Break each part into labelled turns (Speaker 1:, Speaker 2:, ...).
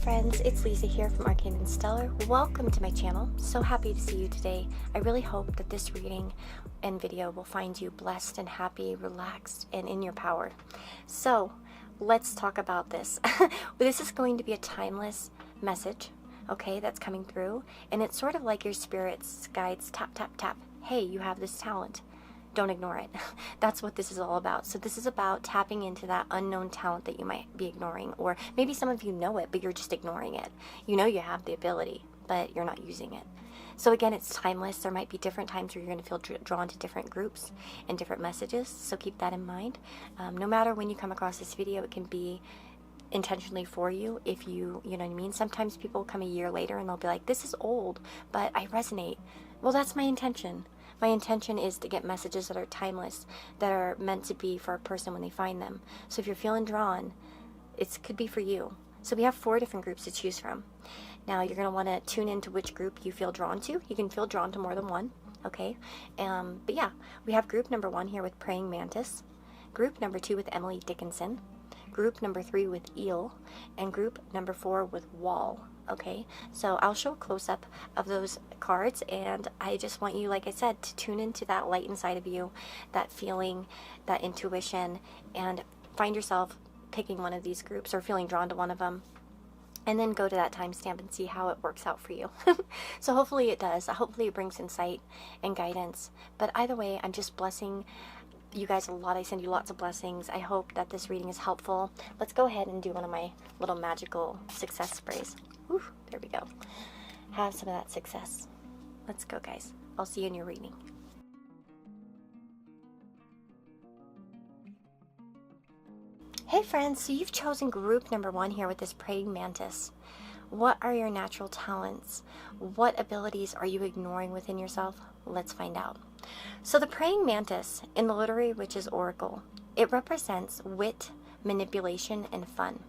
Speaker 1: friends, it's Lisa here from Arcane and Stellar. Welcome to my channel. So happy to see you today. I really hope that this reading and video will find you blessed and happy, relaxed, and in your power. So let's talk about this. This is going to be a timeless message, okay, that's coming through, and it's sort of like your spirit's guides tap, tap, tap. Hey, you have this talent. Don't ignore it. That's what this is all about. So this is about tapping into that unknown talent that you might be ignoring, or maybe some of you know it, but you're just ignoring it. You know you have the ability, but you're not using it. So again, it's timeless. There might be different times where you're going to feel drawn to different groups and different messages. So keep that in mind. No matter when you come across this video, it can be intentionally for you if you know what I mean. Sometimes people come a year later and they'll be like, this is old, but I resonate. Well, that's my intention. My intention is to get messages that are timeless, that are meant to be for a person when they find them. So if you're feeling drawn, it could be for you. So we have 4 different groups to choose from. Now you're going to want to tune into which group you feel drawn to. You can feel drawn to more than one, okay? But yeah, we have group number 1 here with Praying Mantis, group number 2 with Emily Dickinson, group number 3 with Eel, and group number 4 with Wall. Okay, so I'll show a close-up of those cards, and I just want you, like I said, to tune into that light inside of you, that feeling, that intuition, and find yourself picking one of these groups or feeling drawn to one of them, and then go to that timestamp and see how it works out for you. So hopefully it does. Hopefully it brings insight and guidance. But either way, I'm just blessing you guys a lot. I send you lots of blessings. I hope that this reading is helpful. Let's go ahead and do one of my little magical success sprays. Whew, there we go. Have some of that success. Let's go, guys. I'll see you in your reading. Hey friends, so you've chosen group number 1 here with this Praying Mantis. What are your natural talents? What abilities are you ignoring within yourself? Let's find out. So the Praying Mantis in the Literary Witch's Oracle, it represents wit, manipulation, and fun.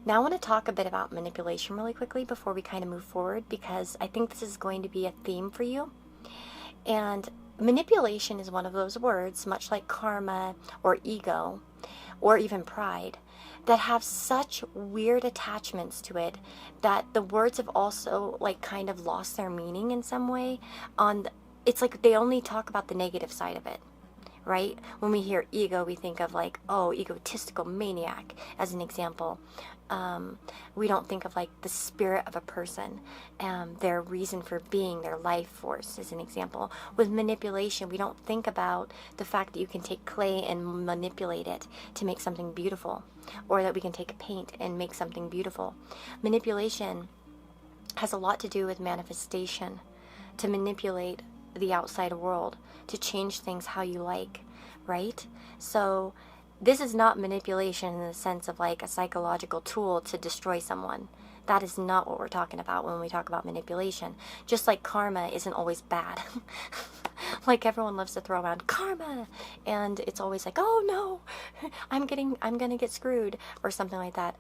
Speaker 1: Now I want to talk a bit about manipulation really quickly before we kind of move forward, because I think this is going to be a theme for you. And manipulation is one of those words, much like karma or ego or even pride, that have such weird attachments to it that the words have also like kind of lost their meaning in some way. It's like they only talk about the negative side of it, right? When we hear ego, we think of like, oh, egotistical maniac as an example. We don't think of like the spirit of a person, their reason for being, their life force as an example. With manipulation, we don't think about the fact that you can take clay and manipulate it to make something beautiful, or that we can take paint and make something beautiful. Manipulation has a lot to do with manifestation, to manipulate the outside world, to change things how you like, right? So this is not manipulation in the sense of like a psychological tool to destroy someone. That is not what we're talking about when we talk about manipulation. Just like karma isn't always bad. Like everyone loves to throw around karma, and it's always like, oh no, I'm gonna get screwed or something like that.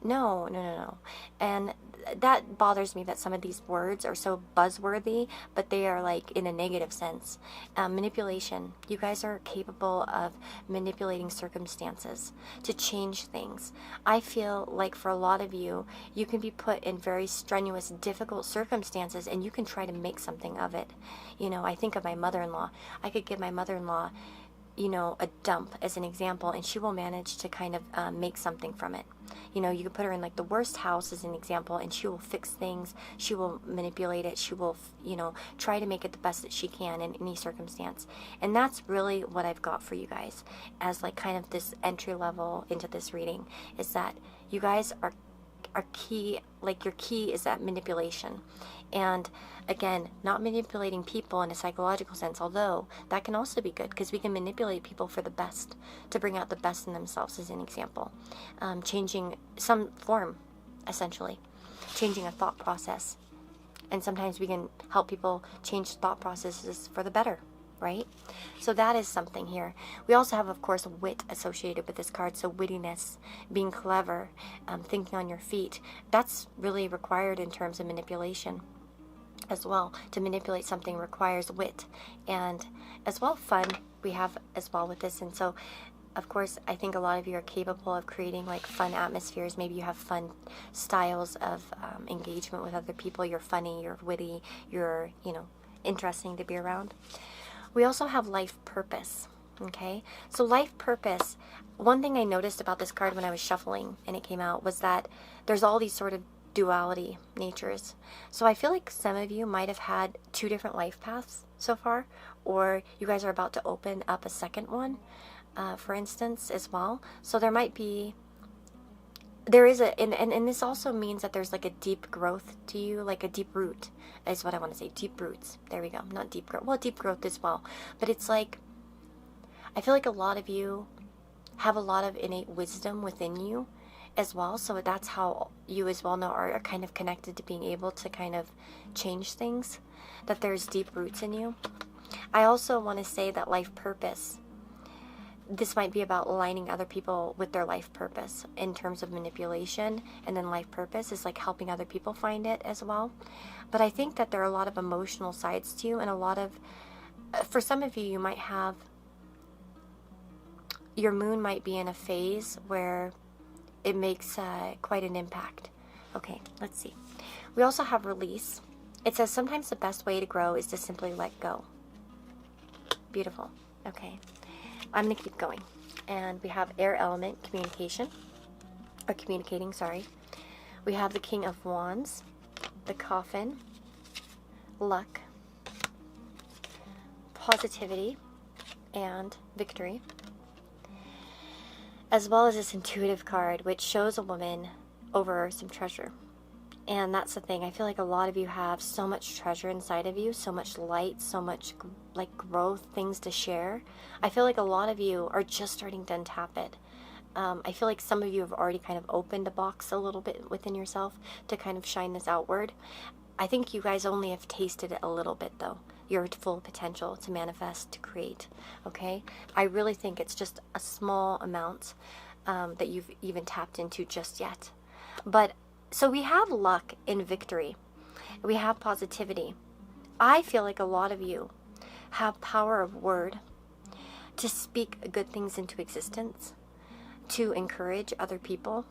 Speaker 1: No. And that bothers me that some of these words are so buzzworthy, but they are like in a negative sense. Manipulation. You guys are capable of manipulating circumstances to change things. I feel like for a lot of you, you can be put in very strenuous, difficult circumstances, and you can try to make something of it. You know, I think of my mother-in-law. I could give my mother-in-law, you know, a dump as an example, and she will manage to kind of make something from it. You know, you could put her in like the worst house as an example, and she will fix things. She will manipulate it. She will, you know, try to make it the best that she can in any circumstance. And that's really what I've got for you guys as like kind of this entry level into this reading, is that you guys are key, like your key is that manipulation. And again, not manipulating people in a psychological sense, although that can also be good, because we can manipulate people for the best, to bring out the best in themselves as an example. Changing some form, essentially. Changing a thought process. And sometimes we can help people change thought processes for the better, right? So that is something here. We also have, of course, wit associated with this card. So wittiness, being clever, thinking on your feet. That's really required in terms of manipulation as well. To manipulate something requires wit, and as well fun we have as well with this. And so Of course, I think a lot of you are capable of creating like fun atmospheres. Maybe you have fun styles of engagement with other people. You're funny, you're witty, you're, you know, interesting to be around. We also have life purpose. Okay, so life purpose, one thing I noticed about this card when I was shuffling and it came out was that there's all these sort of duality natures. So I feel like some of you might have had 2 different life paths so far, or you guys are about to open up a second one, for instance, as well. So there might be, there is a, and this also means that there's like a deep growth to you, like a deep root is what I want to say, deep roots. There we go, not deep growth, well, deep growth as well. But it's like, I feel like a lot of you have a lot of innate wisdom within you as well. So that's how you as well know are kind of connected to being able to kind of change things, that there's deep roots in you. I also want to say that life purpose, this might be about aligning other people with their life purpose in terms of manipulation, and then life purpose is like helping other people find it as well. But I think that there are a lot of emotional sides to you, and a lot of, for some of you, you might have, your moon might be in a phase where it makes quite an impact. Okay, let's see. We also have release. It says sometimes the best way to grow is to simply let go. Beautiful. Okay, I'm going to keep going. And we have air element, communication, or communicating, sorry. We have the King of Wands, the Coffin, luck, positivity, and victory, as well as this intuitive card, which shows a woman over some treasure. And that's the thing. I feel like a lot of you have so much treasure inside of you, so much light, so much like growth, things to share. I feel like a lot of you are just starting to untap it. I feel like some of you have already kind of opened a box a little bit within yourself to kind of shine this outward. I think you guys only have tasted it a little bit though. Your full potential to manifest, to create, okay? I really think it's just a small amount that you've even tapped into just yet. But, so we have luck in victory. We have positivity. I feel like a lot of you have power of word to speak good things into existence, to encourage other people.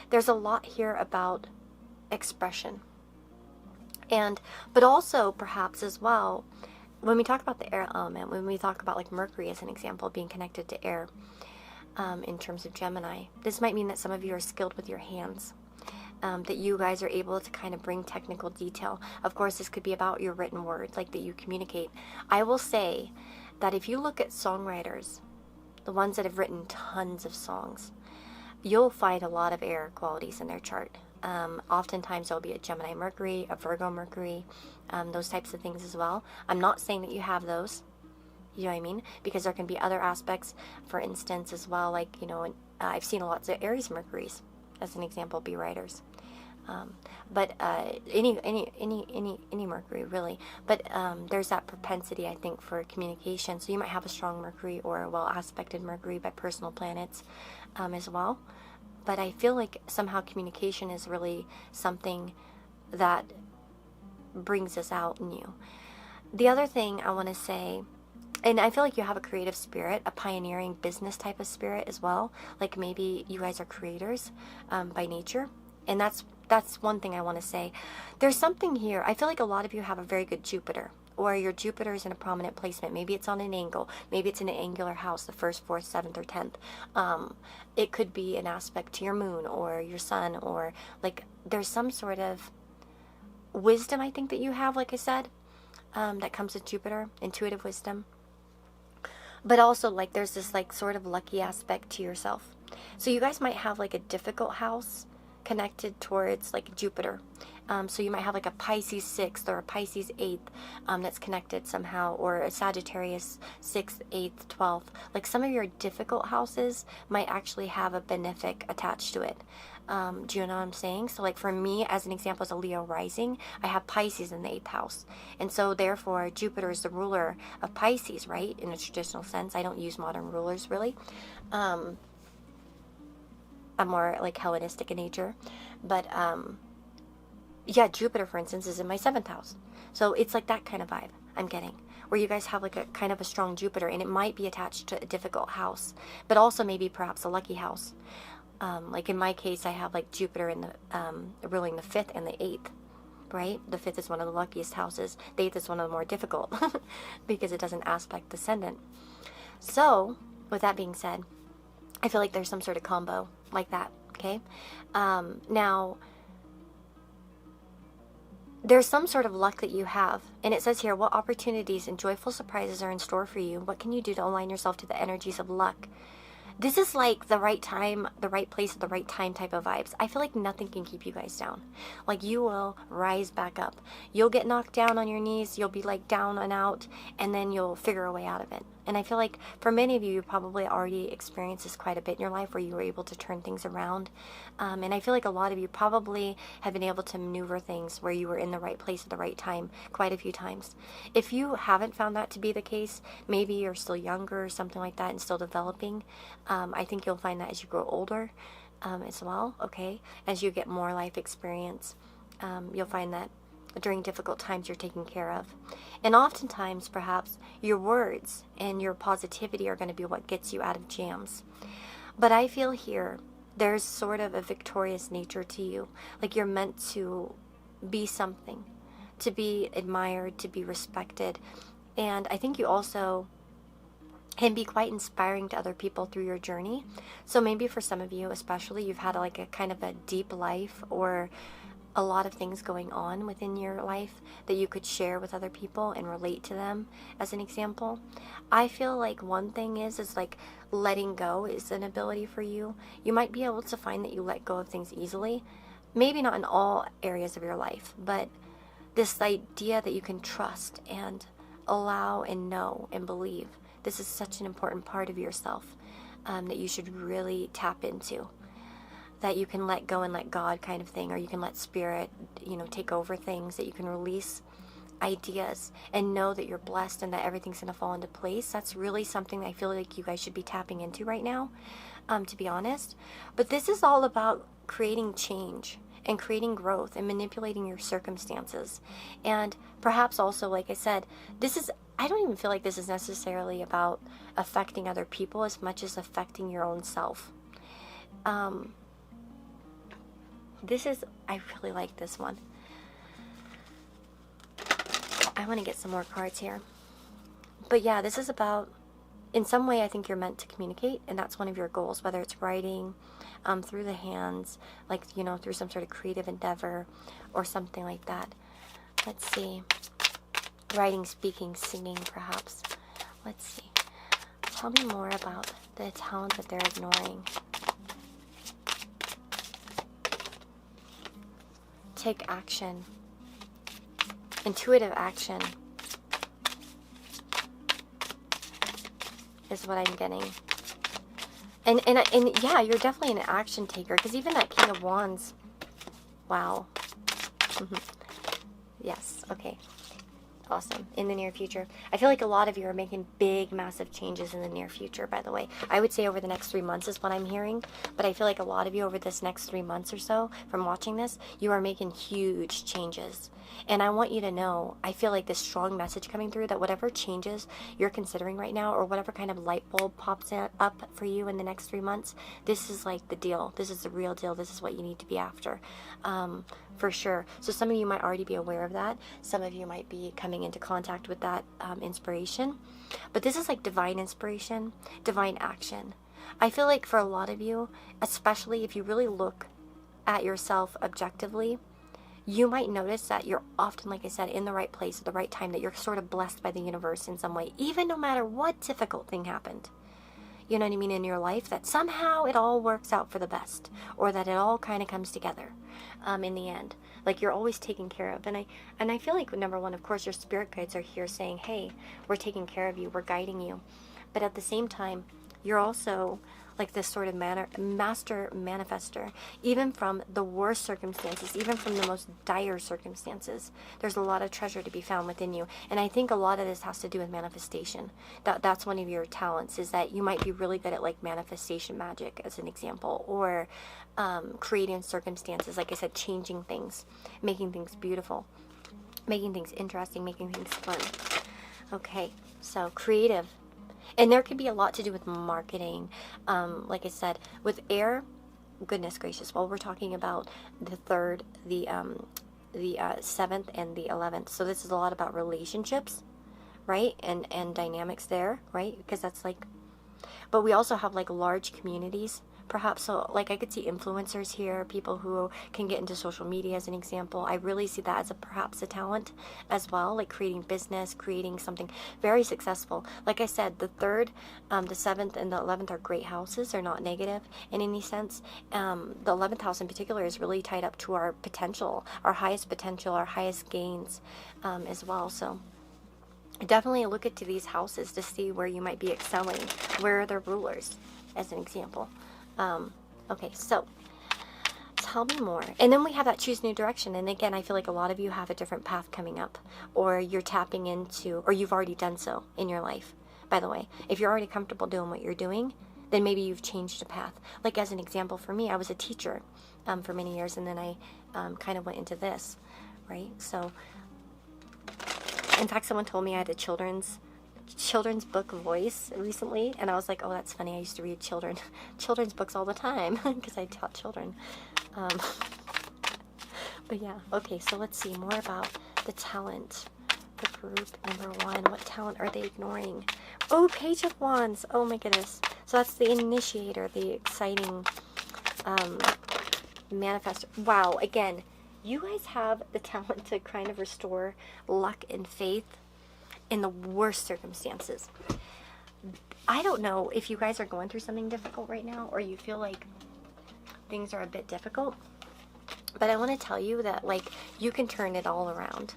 Speaker 1: There's a lot here about expression. But also perhaps as well, when we talk about the air element, when we talk about like Mercury as an example being connected to air, in terms of Gemini, this might mean that some of you are skilled with your hands, that you guys are able to kind of bring technical detail. Of course, this could be about your written word, like that you communicate. I will say that if you look at songwriters, the ones that have written tons of songs, you'll find a lot of air qualities in their chart. Oftentimes there'll be a Gemini Mercury, a Virgo Mercury, those types of things as well. I'm not saying that you have those, you know what I mean? Because there can be other aspects, for instance, as well, like, you know, I've seen lots of Aries Mercuries, as an example, be writers. But any Mercury, really. But there's that propensity, I think, for communication. So you might have a strong Mercury or a well-aspected Mercury by personal planets as well. But I feel like somehow communication is really something that brings this out in you. The other thing I want to say, and I feel like you have a creative spirit, a pioneering business type of spirit as well. Like maybe you guys are creators by nature. And that's one thing I want to say. There's something here. I feel like a lot of you have a very good Jupiter, or your Jupiter is in a prominent placement. Maybe it's on an angle. Maybe it's in an angular house, the 1st, 4th, 7th, or 10th. It could be an aspect to your moon or your sun, or like there's some sort of wisdom, I think, that you have, like I said, that comes with Jupiter, intuitive wisdom. But also, like, there's this like sort of lucky aspect to yourself. So you guys might have like a difficult house connected towards like Jupiter. So you might have like a Pisces 6th or a Pisces 8th that's connected somehow, or a Sagittarius 6th, 8th, 12th. Like some of your difficult houses might actually have a benefic attached to it. Do you know what I'm saying? So like for me, as an example, as a Leo rising, I have Pisces in the 8th house. And so therefore Jupiter is the ruler of Pisces, right? In a traditional sense. I don't use modern rulers really. I'm more like Hellenistic in nature. But yeah, Jupiter, for instance, is in my 7th house. So it's like that kind of vibe I'm getting, where you guys have like a kind of a strong Jupiter, and it might be attached to a difficult house, but also maybe perhaps a lucky house. Like in my case, I have like Jupiter in the ruling the 5th and the 8th, right? The 5th is one of the luckiest houses. The 8th is one of the more difficult because it doesn't aspect the ascendant. So with that being said, I feel like there's some sort of combo like that, okay? Now, there's some sort of luck that you have. And it says here, what opportunities and joyful surprises are in store for you? What can you do to align yourself to the energies of luck? This is like the right time, the right place at the right time type of vibes. I feel like nothing can keep you guys down. Like you will rise back up. You'll get knocked down on your knees. You'll be like down and out, and then you'll figure a way out of it. And I feel like for many of you, you probably already experienced this quite a bit in your life where you were able to turn things around. And I feel like a lot of you probably have been able to maneuver things where you were in the right place at the right time quite a few times. If you haven't found that to be the case, maybe you're still younger or something like that and still developing. I think you'll find that as you grow older as well, okay? As you get more life experience, you'll find that during difficult times you're taken care of. And oftentimes, perhaps, your words and your positivity are going to be what gets you out of jams. But I feel here, there's sort of a victorious nature to you. Like you're meant to be something, to be admired, to be respected. And I think you also can be quite inspiring to other people through your journey. So maybe for some of you, especially, you've had like a kind of a deep life or a lot of things going on within your life that you could share with other people and relate to them as an example. I feel like one thing is like letting go is an ability for you. You might be able to find that you let go of things easily. Maybe not in all areas of your life, but this idea that you can trust and allow and know and believe. This is such an important part of yourself that you should really tap into. That you can let go and let God kind of thing, or you can let spirit, take over things, that you can release ideas and know that you're blessed and that everything's going to fall into place. That's really something that I feel like you guys should be tapping into right now, to be honest. But this is all about creating change and creating growth and manipulating your circumstances. And perhaps also, like I said, I don't even feel like this is necessarily about affecting other people as much as affecting your own self. I really like this one. I want to get some more cards here. But yeah, this is about, in some way, I think you're meant to communicate, and that's one of your goals, whether it's writing, through the hands, like, through some sort of creative endeavor or something like that. Let's see. Writing, speaking, singing, perhaps. Let's see. Tell me more about the talent that they're ignoring. Take action. Intuitive action is what I'm getting. And yeah, you're definitely an action taker, because even that King of Wands, wow. Yes, okay. Awesome. In the near future. I feel like a lot of you are making big, massive changes in the near future, by the way. I would say over the next 3 months is what I'm hearing. But I feel like a lot of you over this next 3 months or so from watching this, you are making huge changes. And I want you to know, I feel like this strong message coming through that whatever changes you're considering right now, or whatever kind of light bulb pops up for you in the next 3 months, this is like the deal. This is the real deal. This is what you need to be after. For sure. So some of you might already be aware of that. Some of you might be coming into contact with that inspiration. But this is like divine inspiration, divine action. I feel like for a lot of you, especially if you really look at yourself objectively, you might notice that you're often, like I said, in the right place at the right time, that you're sort of blessed by the universe in some way, even no matter what difficult thing happened. You know what I mean, in your life, that somehow it all works out for the best, or that it all kind of comes together in the end. Like you're always taken care of. And I feel like, number one, of course, your spirit guides are here saying, hey, we're taking care of you, we're guiding you. But at the same time, you're also like this sort of master manifester, even from the worst circumstances, even from the most dire circumstances. There's a lot of treasure to be found within you. And I think a lot of this has to do with manifestation. That's one of your talents, is that you might be really good at like manifestation magic, as an example, or creating circumstances, like I said, changing things, making things beautiful, making things interesting, making things fun. Okay, so creative. And there could be a lot to do with marketing. Like I said, with air, goodness gracious, well, we're talking about the 3rd, the 7th, and the 11th. So this is a lot about relationships, right? And dynamics there, right? Because that's like, but we also have like large communities, perhaps. So like I could see influencers here, people who can get into social media as an example. I really see that as perhaps a talent as well, like creating business, creating something very successful. Like I said, the 3rd, the 7th, and the 11th are great houses. They're not negative in any sense. The 11th house in particular is really tied up to our potential, our highest potential, our highest gains as well. So definitely look into these houses to see where you might be excelling, where are the rulers, as an example. Okay, so tell me more. And then we have that choose new direction. And again, I feel like a lot of you have a different path coming up, or you're tapping into, or you've already done so in your life. By the way, if you're already comfortable doing what you're doing, then maybe you've changed a path. Like as an example for me, I was a teacher for many years, and then I kind of went into this, right? So in fact, someone told me I had a children's book voice recently, and I was like, oh, that's funny. I used to read children's books all the time because I taught children. But yeah, okay, so let's see more about the talent. The group number 1, what talent are they ignoring? Oh, Page of Wands. Oh my goodness. So that's the initiator, the exciting manifestor. Wow, again, you guys have the talent to kind of restore luck and faith in the worst circumstances. I don't know if you guys are going through something difficult right now, or you feel like things are a bit difficult, but I want to tell you that like you can turn it all around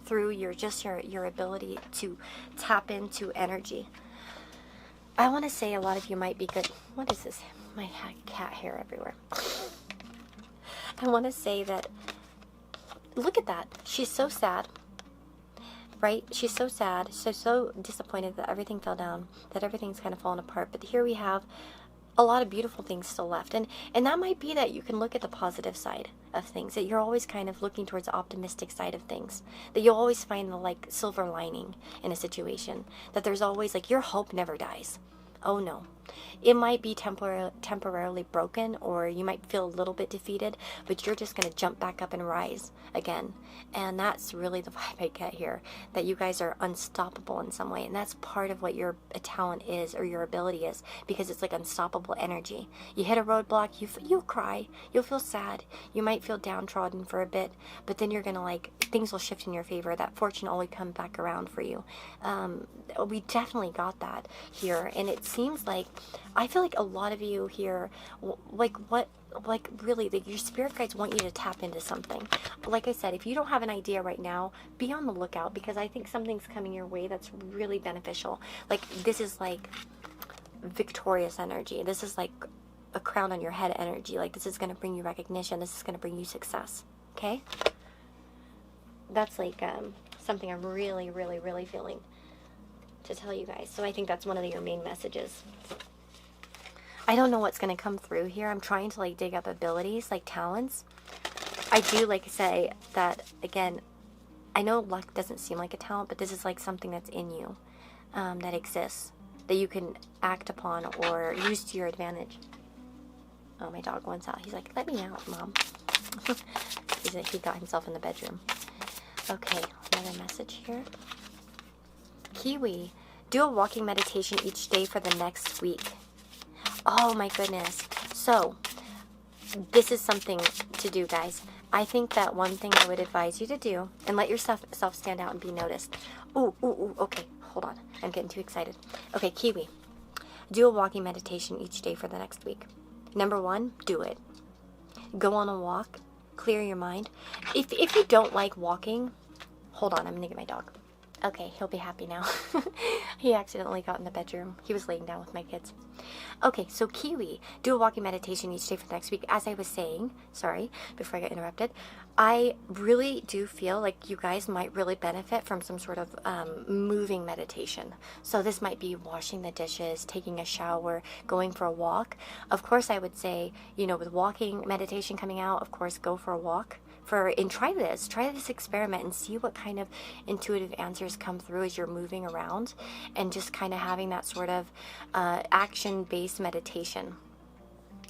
Speaker 1: through your ability to tap into energy. I want to say a lot of you might be good. What is this? My cat hair everywhere. I want to say that, look at that. She's so sad. Right? She's so sad. She's so disappointed that everything fell down, that everything's kind of fallen apart. But here we have a lot of beautiful things still left. And that might be that you can look at the positive side of things, that you're always kind of looking towards the optimistic side of things, that you'll always find the like silver lining in a situation, that there's always like your hope never dies. Oh no. It might be temporarily broken, or you might feel a little bit defeated, but you're just going to jump back up and rise again. And that's really the vibe I get here, that you guys are unstoppable in some way. And that's part of what your talent is, or your ability is, because it's like unstoppable energy. You hit a roadblock, you'll cry, you'll feel sad, you might feel downtrodden for a bit, but then you're going to like, things will shift in your favor. That fortune always come back around for you. We definitely got that here. And it seems like, I feel like a lot of you here, really, your spirit guides want you to tap into something. Like I said, if you don't have an idea right now, be on the lookout, because I think something's coming your way that's really beneficial. Like, this is like victorious energy. This is like a crown on your head energy. Like, this is going to bring you recognition. This is going to bring you success. Okay? That's like something I'm really, really, really feeling to tell you guys. So I think that's one of your main messages. I don't know what's going to come through here. I'm trying to like dig up abilities, like talents. I do like say that, again, I know luck doesn't seem like a talent, but this is like something that's in you, that exists, that you can act upon or use to your advantage. Oh, my dog wants out. He's like, let me out, Mom. He got himself in the bedroom. Okay, another message here. Kiwi, do a walking meditation each day for the next week. Oh my goodness. So, this is something to do, guys. I think that one thing I would advise you to do, and let yourself stand out and be noticed. Ooh, okay, hold on. I'm getting too excited. Okay, Kiwi, do a walking meditation each day for the next week. Number 1, do it. Go on a walk. Clear your mind. If you don't like walking, hold on, I'm going to get my dog. Okay, he'll be happy now. He accidentally got in the bedroom. He was laying down with my kids. Okay, so Kiwi, do a walking meditation each day for the next week. As I was saying, sorry, before I got interrupted, I really do feel like you guys might really benefit from some sort of moving meditation. So this might be washing the dishes, taking a shower, going for a walk. Of course, I would say, with walking meditation coming out, of course, go for a walk and try this experiment and see what kind of intuitive answers come through as you're moving around, and just kind of having that sort of action-based meditation.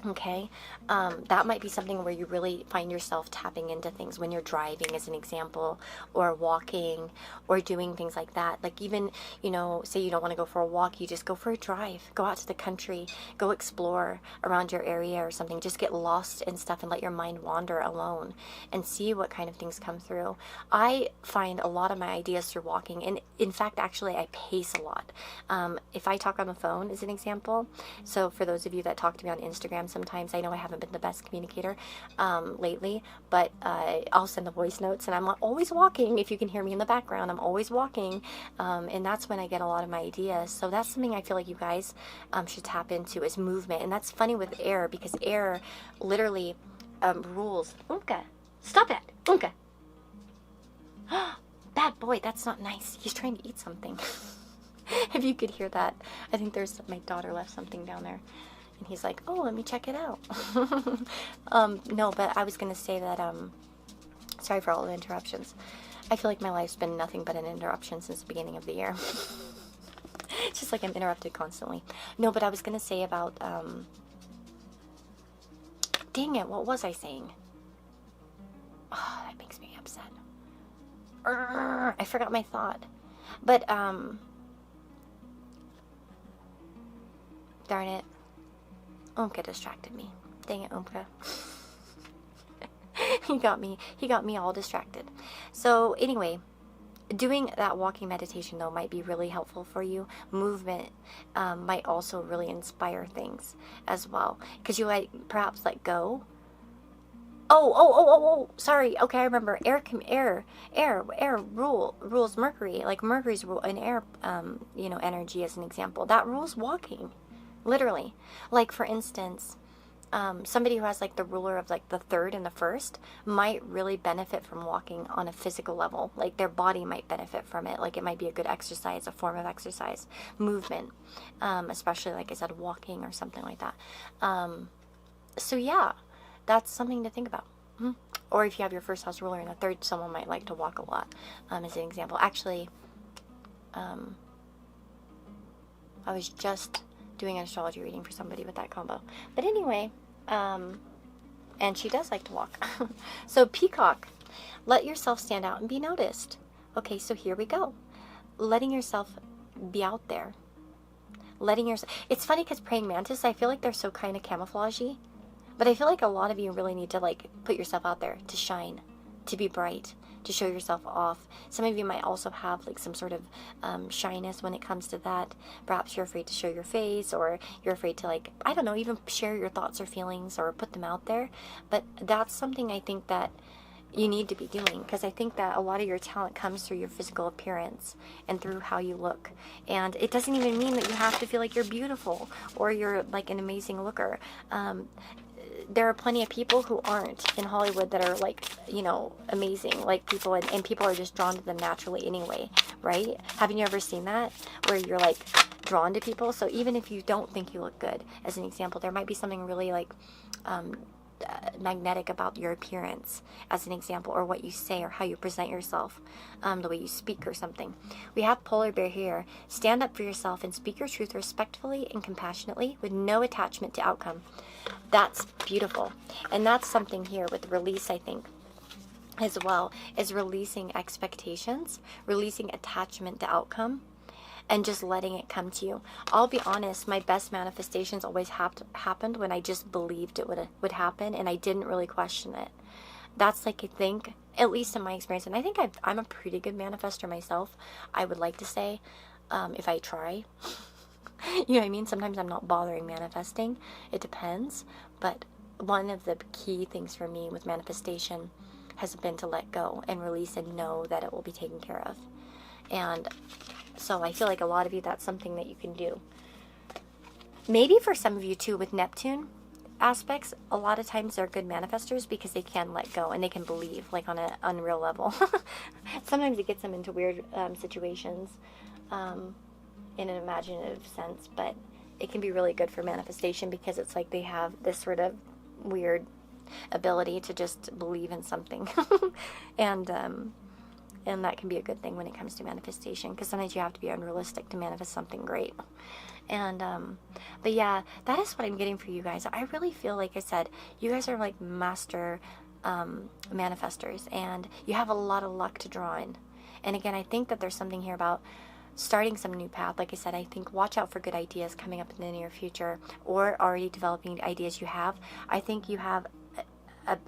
Speaker 1: Okay, that might be something where you really find yourself tapping into things when you're driving, as an example, or walking, or doing things like that. Like, even, you know, say you don't want to go for a walk, you just go for a drive, go out to the country, go explore around your area or something. Just get lost in stuff and let your mind wander alone and see what kind of things come through. I find a lot of my ideas through walking, and in fact, actually, I pace a lot. If I talk on the phone, as an example, so for those of you that talk to me on Instagram, sometimes I know I haven't been the best communicator lately, but I'll send the voice notes, and I'm always walking. If you can hear me in the background, I'm always walking, and that's when I get a lot of my ideas. So that's something I feel like you guys should tap into, is movement. And that's funny with air, because air literally rules. Unka, stop it, Unka. Bad boy, that's not nice. He's trying to eat something. If you could hear that, I think my daughter left something down there. And he's like, oh, let me check it out. No, but I was going to say that, sorry for all the interruptions. I feel like my life's been nothing but an interruption since the beginning of the year. It's just like I'm interrupted constantly. No, but I was going to say about, dang it, what was I saying? Oh, that makes me upset. I forgot my thought. But, darn it. Umka distracted me. Dang it, Umka. He got me all distracted. So anyway, doing that walking meditation, though, might be really helpful for you. Movement might also really inspire things as well, because you perhaps let go. Oh, sorry. Okay, I remember. Air rules Mercury. Like, Mercury's rule an air energy, as an example. That rules walking. Literally. Like, for instance, somebody who has like the ruler of like the 3rd and the 1st might really benefit from walking on a physical level. Like, their body might benefit from it. Like, it might be a good exercise, a form of exercise, movement, especially, like I said, walking or something like that. So yeah, that's something to think about. Or if you have your 1st house ruler in the 3rd, someone might like to walk a lot, as an example. Actually, I was just doing an astrology reading for somebody with that combo. But anyway, and she does like to walk. So Peacock, let yourself stand out and be noticed. Okay, so here we go. Letting yourself be out there. It's funny because praying mantis, I feel like they're so kind of camouflagey. But I feel like a lot of you really need to, like, put yourself out there, to shine, to be bright, to show yourself off. Some of you might also have, like, some sort of shyness when it comes to that. Perhaps you're afraid to show your face, or you're afraid to, like, I don't know, even share your thoughts or feelings or put them out there. But that's something I think that you need to be doing, because I think that a lot of your talent comes through your physical appearance and through how you look. And it doesn't even mean that you have to feel like you're beautiful or you're, like, an amazing looker. There are plenty of people who aren't in Hollywood that are, like, you know, amazing, like, people, and people are just drawn to them naturally anyway, right? Haven't you ever seen that, where you're, like, drawn to people? So even if you don't think you look good, as an example, there might be something really, like, magnetic about your appearance, as an example, or what you say, or how you present yourself, the way you speak or something. We have Polar Bear here. Stand up for yourself and speak your truth respectfully and compassionately with no attachment to outcome. That's beautiful. And that's something here with release, I think, as well, is releasing expectations, releasing attachment to outcome, and just letting it come to you. I'll be honest, my best manifestations always happened when I just believed it would happen, and I didn't really question it. That's, like, I think, at least in my experience, and I think I'm a pretty good manifester myself, I would like to say, if I try. You know what I mean? Sometimes I'm not bothering manifesting. It depends. But one of the key things for me with manifestation has been to let go and release and know that it will be taken care of. And so I feel like a lot of you, that's something that you can do. Maybe for some of you too, with Neptune aspects, a lot of times they're good manifestors because they can let go and they can believe, like, on an unreal level. Sometimes it gets them into weird situations in an imaginative sense, but it can be really good for manifestation because it's like they have this sort of weird ability to just believe in something. and that can be a good thing when it comes to manifestation, because sometimes you have to be unrealistic to manifest something great. And but yeah, that is what I'm getting for you guys. I really feel, like I said, you guys are like master manifestors, and you have a lot of luck to draw in. And again, I think that there's something here about starting some new path. Like I said, I think watch out for good ideas coming up in the near future, or already developing ideas you have. I think you have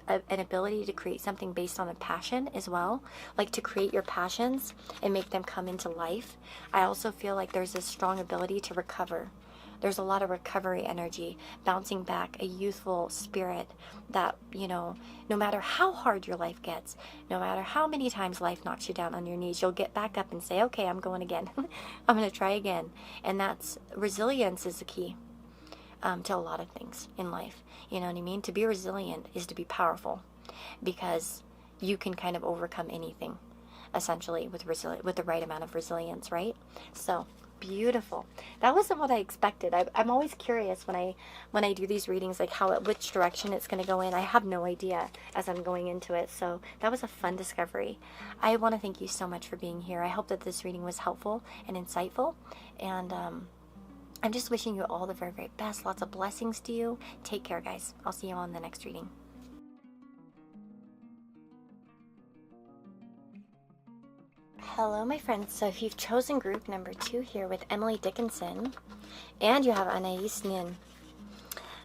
Speaker 1: an ability to create something based on a passion as well, like to create your passions and make them come into life. I also feel like there's a strong ability to recover. There's a lot of recovery energy, bouncing back, a youthful spirit that, you know, no matter how hard your life gets, no matter how many times life knocks you down on your knees, you'll get back up and say, okay, I'm going again. I'm going to try again. And that's, resilience is the key to a lot of things in life. You know what I mean? To be resilient is to be powerful, because you can kind of overcome anything, essentially, with the right amount of resilience, right? So, beautiful. That wasn't what I expected. I'm always curious when I do these readings, like which direction it's going to go in. I have no idea as I'm going into it. So that was a fun discovery. I want to thank you so much for being here. I hope that this reading was helpful and insightful. And I'm just wishing you all the very, very best. Lots of blessings to you. Take care, guys. I'll see you on the next reading. Hello, my friends. So if you've chosen group number 2 here with Emily Dickinson, and you have Anais Nin.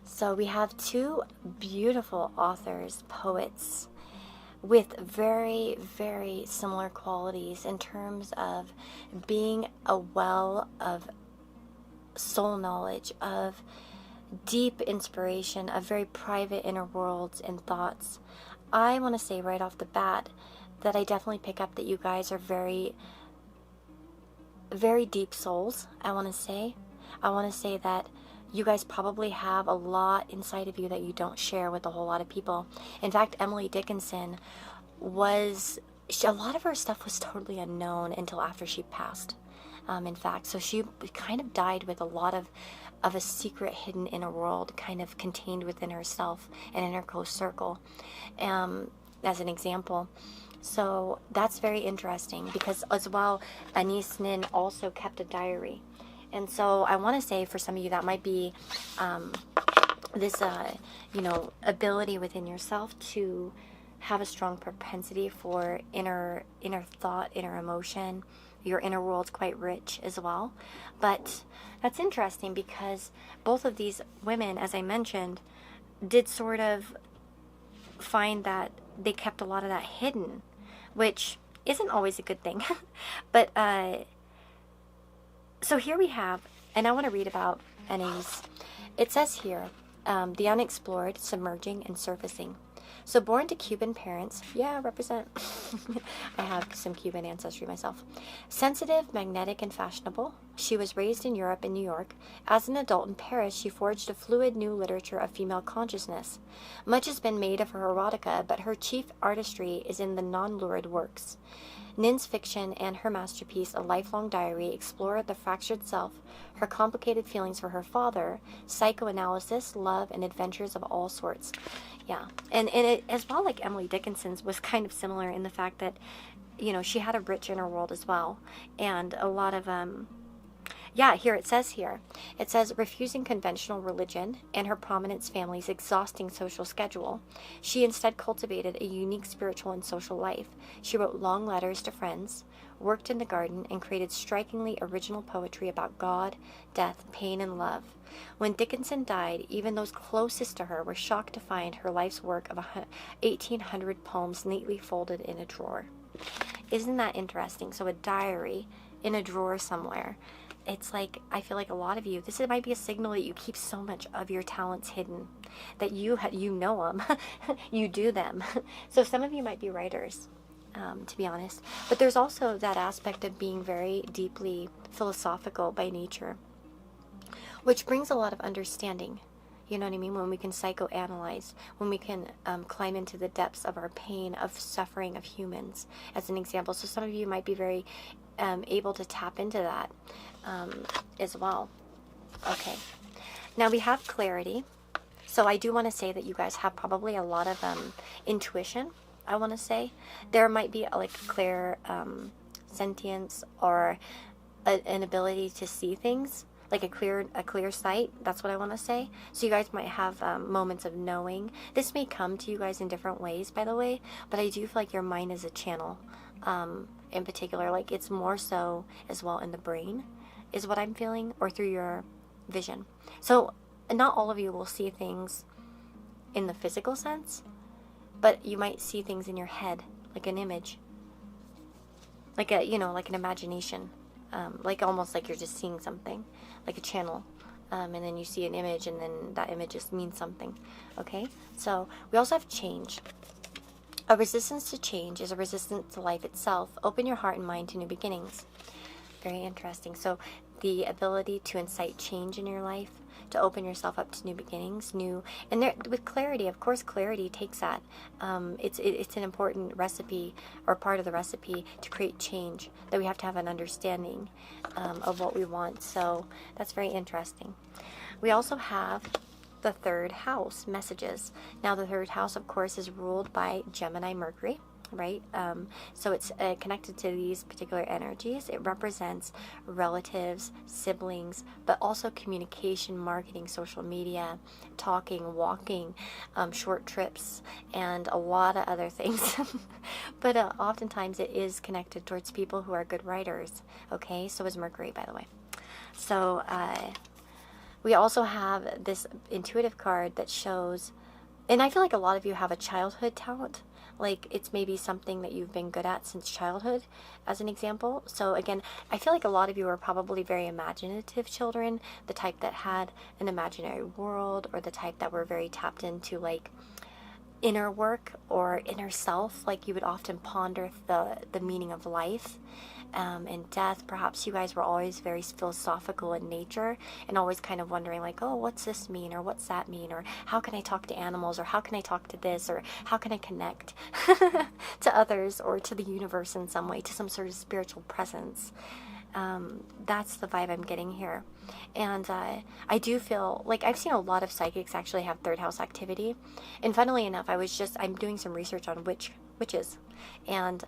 Speaker 1: So we have 2 beautiful authors, poets, with very, very similar qualities in terms of being a well of soul knowledge, of deep inspiration, of very private inner worlds and thoughts. I want to say right off the bat that I definitely pick up that you guys are very, very deep souls. I want to say that you guys probably have a lot inside of you that you don't share with a whole lot of people. In fact, Emily Dickinson a lot of her stuff was totally unknown until after she passed. In fact, so she kind of died with a lot of a secret hidden inner world kind of contained within herself and in her close circle, as an example. So that's very interesting, because as well, Anais Nin also kept a diary. And so I want to say, for some of you, that might be this, ability within yourself to have a strong propensity for inner thought, inner emotion. Your inner world's quite rich as well. But that's interesting, because both of these women, as I mentioned, did sort of find that they kept a lot of that hidden, which isn't always a good thing. But so here we have, and I want to read about Anais. It says here, the unexplored, submerging, and surfacing. So born to Cuban parents, yeah, represent. I have some Cuban ancestry myself. Sensitive, magnetic, and fashionable, she was raised in Europe and New York. As an adult in Paris, she forged a fluid new literature of female consciousness. Much has been made of her erotica, but her chief artistry is in the non-lurid works. Nin's fiction and her masterpiece, A Lifelong Diary, explore the fractured self, her complicated feelings for her father, psychoanalysis, love, and adventures of all sorts. Yeah, and it, as well, like Emily Dickinson's, was kind of similar in the fact that, you know, she had a rich inner world as well, and a lot of here it says refusing conventional religion and her prominence family's exhausting social schedule, she instead cultivated a unique spiritual and social life. She wrote long letters to friends, worked in the garden, and created strikingly original poetry about God, death, pain, and love. When Dickinson died, even those closest to her were shocked to find her life's work of 1,800 poems neatly folded in a drawer. Isn't that interesting? So a diary in a drawer somewhere. It's like, I feel like a lot of you, this might be a signal that you keep so much of your talents hidden, that you know them, you do them. So some of you might be writers, to be honest. But there's also that aspect of being very deeply philosophical by nature, which brings a lot of understanding. You know what I mean? When we can psychoanalyze, when we can climb into the depths of our pain, of suffering of humans, as an example. So some of you might be very able to tap into that as well. Okay. Now we have clarity. So I do want to say that you guys have probably a lot of intuition. I want to say there might be like a clear sentience or an ability to see things, like a clear sight. That's what I want to say. So you guys might have moments of knowing. This may come to you guys in different ways, by the way, but I do feel like your mind is a channel in particular. Like it's more so as well in the brain is what I'm feeling, or through your vision. So not all of you will see things in the physical sense, but you might see things in your head, like an image, like a, you know, like an imagination, like almost like you're just seeing something, like a channel, and then you see an image, and then that image just means something. Okay, so we also have change. A resistance to change is a resistance to life itself. Open your heart and mind to new beginnings. Very interesting. So the ability to incite change in your life, to open yourself up to new beginnings, and there, with clarity, of course, clarity takes that. It's an important recipe, or part of the recipe, to create change, that we have to have an understanding of what we want. So that's very interesting. We also have the third house, messages. Now the third house, of course, is ruled by Gemini Mercury, right? So it's connected to these particular energies. It represents relatives, siblings, but also communication, marketing, social media, talking, walking, short trips, and a lot of other things. But oftentimes it is connected towards people who are good writers. Okay, so is Mercury, by the way. So we also have this intuitive card that shows, and I feel like a lot of you have a childhood talent. Like it's maybe something that you've been good at since childhood, as an example. So again, I feel like a lot of you are probably very imaginative children, the type that had an imaginary world, or the type that were very tapped into like inner work or inner self. Like you would often ponder the meaning of life and death. Perhaps you guys were always very philosophical in nature, and always kind of wondering like, oh, what's this mean, or what's that mean, or how can I talk to animals, or how can I talk to this, or how can I connect to others, or to the universe in some way, to some sort of spiritual presence. That's the vibe I'm getting here. And I do feel like I've seen a lot of psychics actually have third house activity. And funnily enough, I'm doing some research on witches. And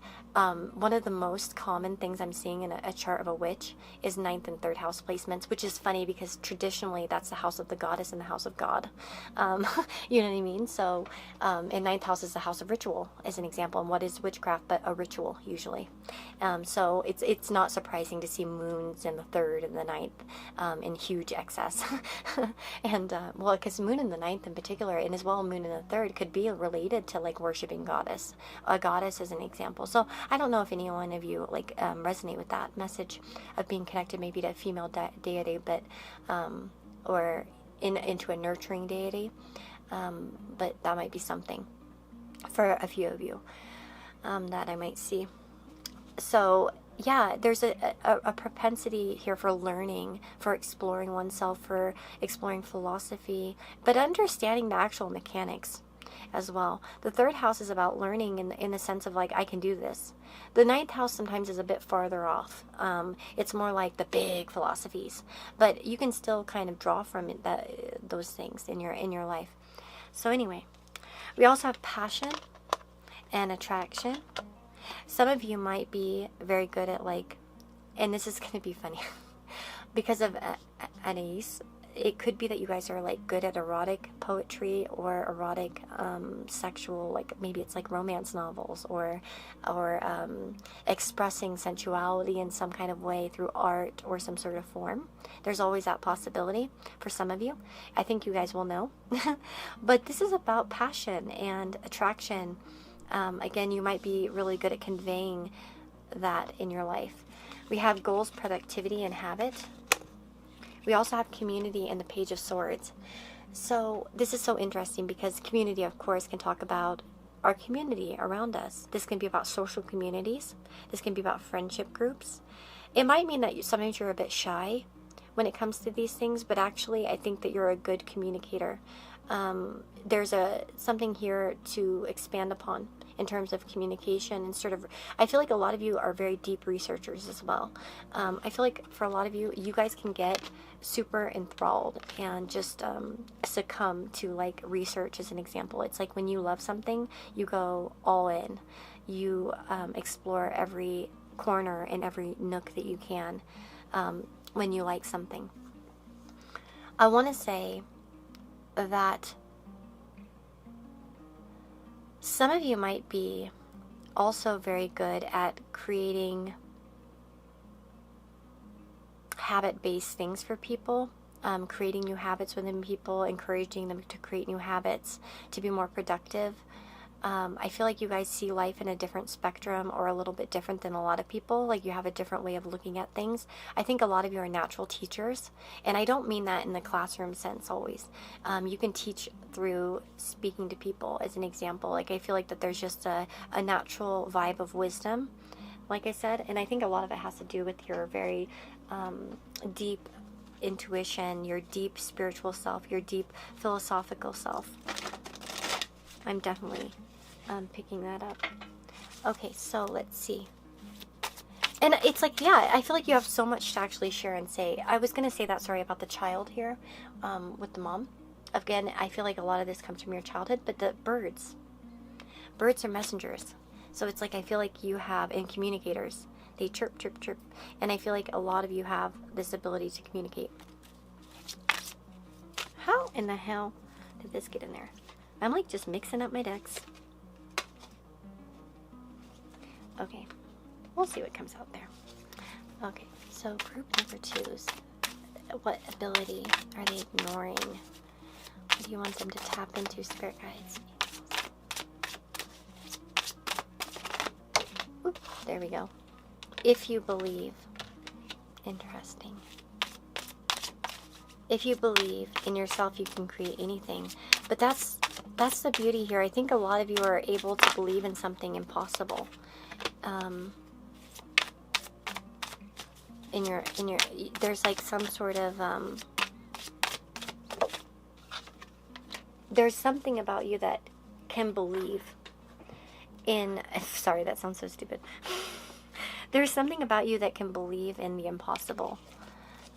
Speaker 1: one of the most common things I'm seeing in a chart of a witch is 9th and 3rd house placements, which is funny because traditionally that's the house of the goddess and the house of God. You know what I mean? So, and 9th house is the house of ritual, as an example. And what is witchcraft but a ritual, usually? So it's not surprising to see moons in the 3rd and the 9th in huge excess. And, well, because moon in the 9th in particular, and as well moon in the 3rd, could be related to like worshiping a goddess as an example. So I don't know if any one of you like resonate with that message of being connected maybe to a female deity, but or into a nurturing deity, but that might be something for a few of you that I might see. So yeah, there's a propensity here for learning, for exploring oneself, for exploring philosophy, but understanding the actual mechanics as well. The 3rd house is about learning in the sense of like, I can do this. The 9th house sometimes is a bit farther off. It's more like the big philosophies, but you can still kind of draw from it, those things in your life. So anyway, we also have passion and attraction. Some of you might be very good at like, and this is going to be funny because of Anais. It could be that you guys are like good at erotic poetry or erotic sexual, like maybe it's like romance novels or expressing sensuality in some kind of way through art or some sort of form. There's always that possibility for some of you. I think you guys will know. But this is about passion and attraction. Again, you might be really good at conveying that in your life. We have goals, productivity, and habit. We also have community and the Page of Swords. So this is so interesting because community, of course, can talk about our community around us. This can be about social communities. This can be about friendship groups. It might mean that sometimes you're a bit shy when it comes to these things, but actually I think that you're a good communicator. there's something here to expand upon in terms of communication and sort of, I feel like a lot of you are very deep researchers as well. I feel like for a lot of you, you guys can get super enthralled and just succumb to like research as an example. It's like when you love something, you go all in. You explore every corner and every nook that you can when you like something. I want to say that some of you might be also very good at creating habit-based things for people, creating new habits within people, encouraging them to create new habits, to be more productive. I feel like you guys see life in a different spectrum, or a little bit different than a lot of people. Like you have a different way of looking at things. I think a lot of you are natural teachers, and I don't mean that in the classroom sense always. You can teach through speaking to people as an example. Like I feel like that there's just a natural vibe of wisdom, like I said, and I think a lot of it has to do with your very deep intuition, your deep spiritual self, your deep philosophical self. I'm definitely picking that up. Okay, so let's see. And it's like, yeah, I feel like you have so much to actually share and say. I was going to say that, sorry, about the child here with the mom. Again, I feel like a lot of this comes from your childhood, but the birds are messengers. So it's like, I feel like you have, and communicators, they chirp, chirp, chirp. And I feel like a lot of you have this ability to communicate. How in the hell did this get in there? I'm like just mixing up my decks. Okay, we'll see what comes out there. Okay, so group number 2's, what ability are they ignoring? What do you want them to tap into, spirit guides? Oop, there we go. If you believe. Interesting. If you believe in yourself, you can create anything. But that's the beauty here. I think a lot of you are able to believe in something impossible. There's like some sort of there's something about you that can believe in, sorry, that sounds so stupid. There's something about you that can believe in the impossible,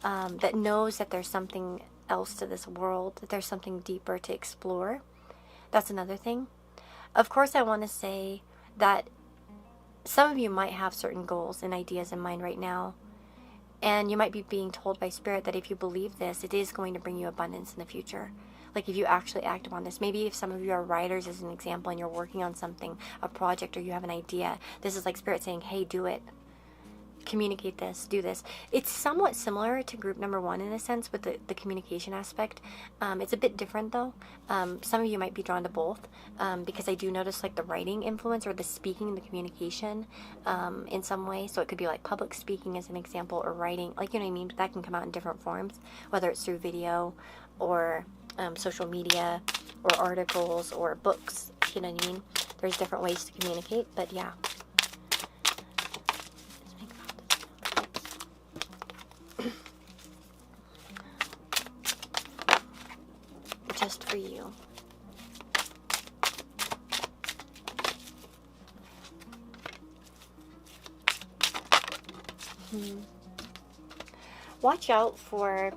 Speaker 1: that knows that there's something else to this world, that there's something deeper to explore. That's another thing. Of course, I want to say that some of you might have certain goals and ideas in mind right now, and you might be being told by Spirit that if you believe this, it is going to bring you abundance in the future. Like if you actually act upon this. Maybe if some of you are writers as an example and you're working on something, a project, or you have an idea, this is like Spirit saying, hey, do it. Communicate this, do this. It's somewhat similar to group number 1 in a sense with the communication aspect. It's a bit different though. Some of you might be drawn to both because I do notice like the writing influence or the speaking, the communication in some way. So it could be like public speaking as an example, or writing, like, you know what I mean? But that can come out in different forms, whether it's through video or social media or articles or books, you know what I mean? There's different ways to communicate, but yeah. Just for you. Watch out for,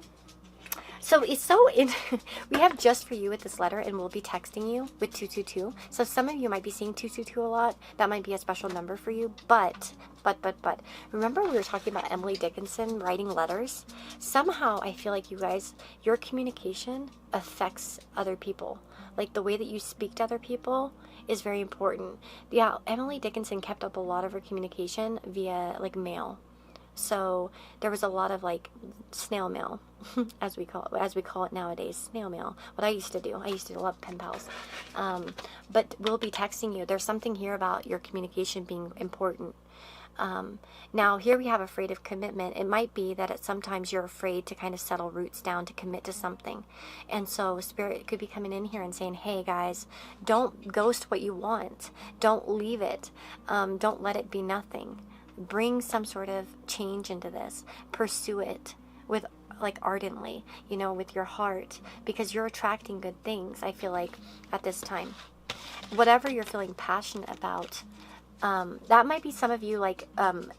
Speaker 1: so it's so we have just for you with this letter, and we'll be texting you with 222. So some of you might be seeing 222 a lot. That might be a special number for you, but remember we were talking about Emily Dickinson writing letters? Somehow I feel like you guys, your communication affects other people. Like the way that you speak to other people is very important. Yeah, Emily Dickinson kept up a lot of her communication via like mail. So there was a lot of like snail mail, as we call it nowadays, snail mail. What I used to do, I used to love pen pals. But we'll be texting you. There's something here about your communication being important. Now here we have afraid of commitment. It might be that sometimes you're afraid to kind of settle roots down to commit to something. And so Spirit could be coming in here and saying, hey guys, don't ghost what you want. Don't leave it. Don't let it be nothing. Bring some sort of change into this. Pursue it. with like ardently, you know, with your heart, because you're attracting good things, I feel like, at this time. Whatever you're feeling passionate about, that might be some of you, like,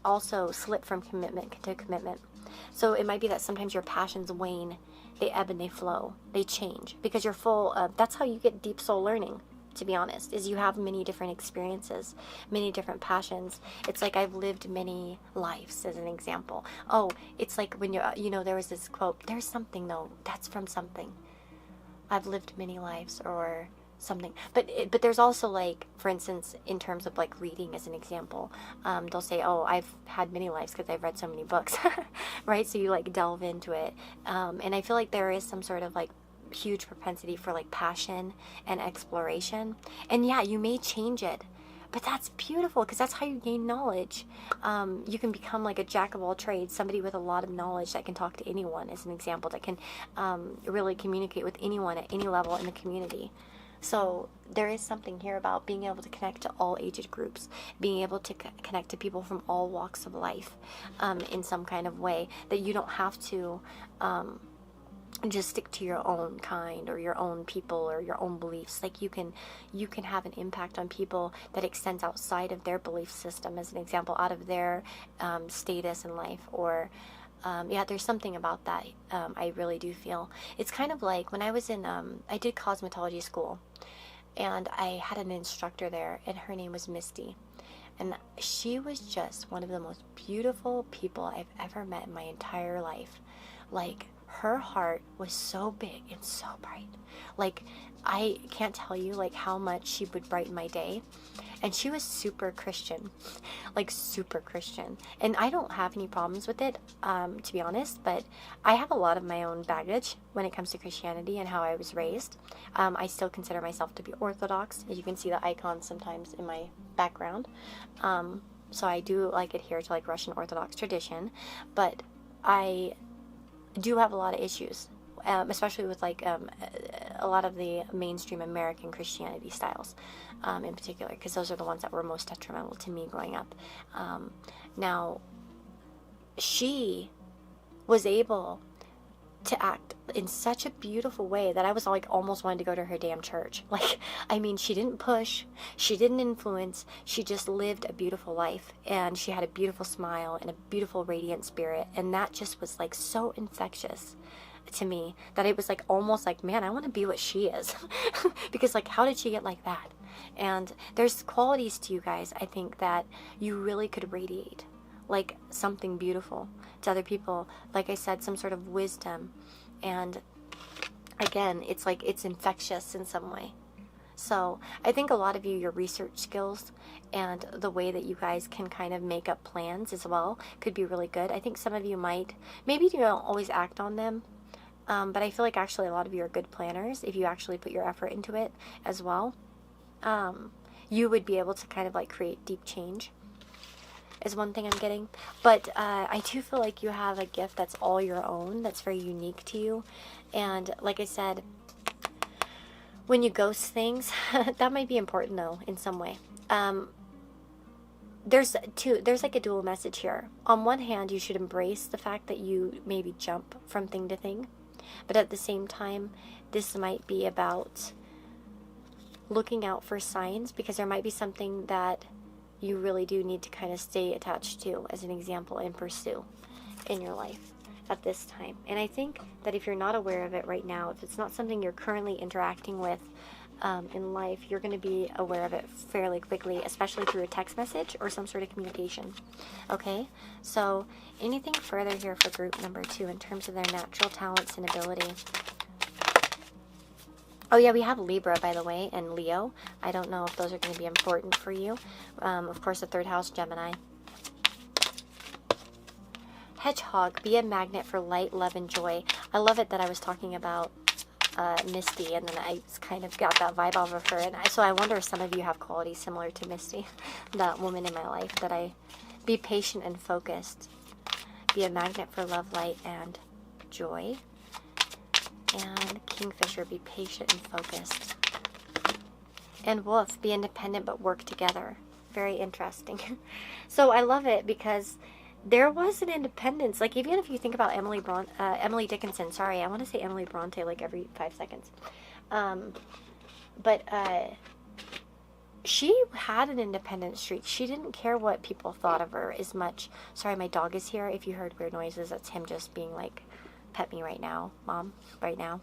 Speaker 1: also slip from commitment to commitment. So it might be that sometimes your passions wane, they ebb and they flow, they change, because you're full of, that's how you get deep soul learning, to be honest, is you have many different experiences, many different passions. It's like I've lived many lives, as an example. Oh, it's like when you're, you know, there was this quote, there's something though, that's from something. I've lived many lives, or something. But there's also, like, for instance, in terms of like reading, as an example, they'll say, oh, I've had many lives because I've read so many books, right? So you like delve into it. And I feel like there is some sort of like huge propensity for like passion and exploration. And yeah, you may change it, but that's beautiful, because that's how you gain knowledge. You can become like a jack of all trades, somebody with a lot of knowledge that can talk to anyone, as an example, that can really communicate with anyone at any level in the community. So there is something here about being able to connect to all ages groups, being able to connect to people from all walks of life, in some kind of way, that you don't have to just stick to your own kind or your own people or your own beliefs. Like you can have an impact on people that extends outside of their belief system, as an example, out of their status in life, or yeah, there's something about that. I really do feel. It's kind of like when I was in, I did cosmetology school, and I had an instructor there, and her name was Misty. And she was just one of the most beautiful people I've ever met in my entire life. Like, her heart was so big and so bright. Like, I can't tell you like how much she would brighten my day. And she was super Christian, like super Christian. And I don't have any problems with it, to be honest, but I have a lot of my own baggage when it comes to Christianity and how I was raised. I still consider myself to be Orthodox, as you can see the icons sometimes in my background. So I do like adhere to like Russian Orthodox tradition, but I do have a lot of issues, especially with like a lot of the mainstream American Christianity styles, in particular, because those are the ones that were most detrimental to me growing up. Now, she was able to act in such a beautiful way that I was like almost wanting to go to her damn church. Like, I mean, she didn't push, she didn't influence, she just lived a beautiful life, and she had a beautiful smile and a beautiful radiant spirit, and that just was like so infectious to me that it was like almost like, man, I want to be what she is. Because like, how did she get like that? And there's qualities to you guys, I think, that you really could radiate like something beautiful to other people. Like I said, some sort of wisdom, and again, it's like it's infectious in some way. So I think a lot of you, your research skills and the way that you guys can kind of make up plans as well could be really good. I think some of you might, maybe you don't always act on them, but I feel like actually a lot of you are good planners if you actually put your effort into it as well. You would be able to kind of like create deep change, is one thing I'm getting. But I do feel like you have a gift that's all your own, that's very unique to you. And like I said, when you ghost things, that might be important though in some way. There's like a dual message here. On one hand, you should embrace the fact that you maybe jump from thing to thing, but at the same time, this might be about looking out for signs, because there might be something that you really do need to kind of stay attached to, as an example, and pursue in your life at this time. And I think that if you're not aware of it right now, if it's not something you're currently interacting with in life, you're going to be aware of it fairly quickly, especially through a text message or some sort of communication. Okay, so anything further here for group number 2 in terms of their natural talents and ability? Oh yeah, we have Libra, by the way, and Leo. I don't know if those are going to be important for you. Of course, the 3rd house, Gemini. Hedgehog, be a magnet for light, love, and joy. I love it that I was talking about Misty, and then I kind of got that vibe off of her. And so I wonder if some of you have qualities similar to Misty, that woman in my life, that I be patient and focused. Be a magnet for love, light, and joy. And Kingfisher, be patient and focused. And Wolf, be independent but work together. Very interesting. So I love it because there was an independence. Like, even if you think about Emily Dickinson, sorry, I want to say Emily Bronte like every 5 seconds. But she had an independent streak. She didn't care what people thought of her as much. Sorry, my dog is here. If you heard weird noises, that's him just being like, pet me right now, Mom, right now.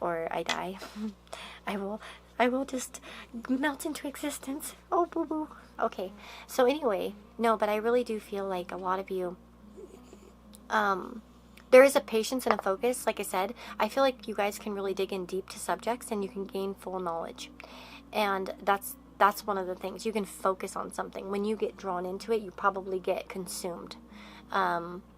Speaker 1: Or I die. I will just melt into existence. Oh, boo-boo. Okay, so anyway, no, but I really do feel like a lot of you, there is a patience and a focus. Like I said, I feel like you guys can really dig in deep to subjects and you can gain full knowledge. And that's one of the things. You can focus on something. When you get drawn into it, you probably get consumed.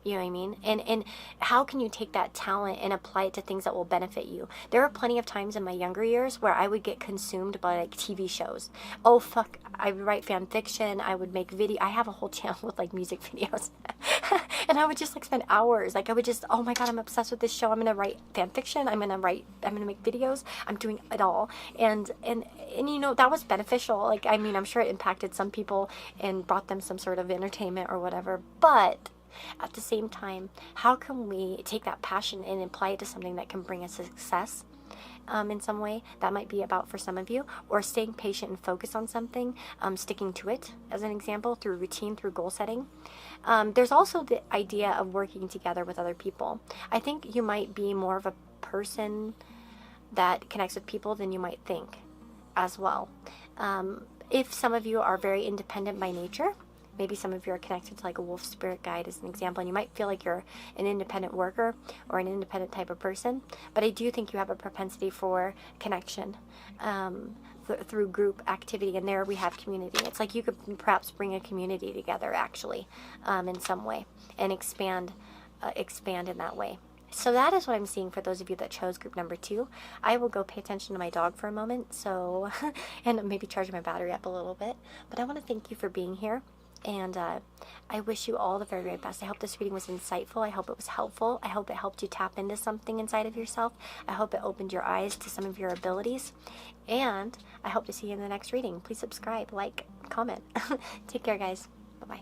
Speaker 1: You know what I mean? And how can you take that talent and apply it to things that will benefit you? There are plenty of times in my younger years where I would get consumed by like TV shows. Oh fuck, I would write fan fiction, I would make video. I have a whole channel with like music videos. And I would just like spend hours. Like I would just, oh my god, I'm obsessed with this show. I'm gonna write fan fiction, I'm gonna make videos. I'm doing it all. And you know, that was beneficial. Like, I mean, I'm sure it impacted some people and brought them some sort of entertainment or whatever. But at the same time, how can we take that passion and apply it to something that can bring us success in some way? That might be about for some of you, or staying patient and focus on something, sticking to it, as an example, through routine, through goal setting. There's also the idea of working together with other people. I think you might be more of a person that connects with people than you might think as well. If some of you are very independent by nature, maybe some of you are connected to like a wolf spirit guide as an example, and you might feel like you're an independent worker or an independent type of person, but I do think you have a propensity for connection through group activity, and there we have community. It's like you could perhaps bring a community together actually in some way and expand in that way. So that is what I'm seeing for those of you that chose group number 2. I will go pay attention to my dog for a moment, so and maybe charge my battery up a little bit. But I want to thank you for being here, and I wish you all the very, very best. I hope this reading was insightful. I hope it was helpful. I hope it helped you tap into something inside of yourself. I hope it opened your eyes to some of your abilities, and I hope to see you in the next reading. Please subscribe, like, comment. Take care, guys. Bye-bye.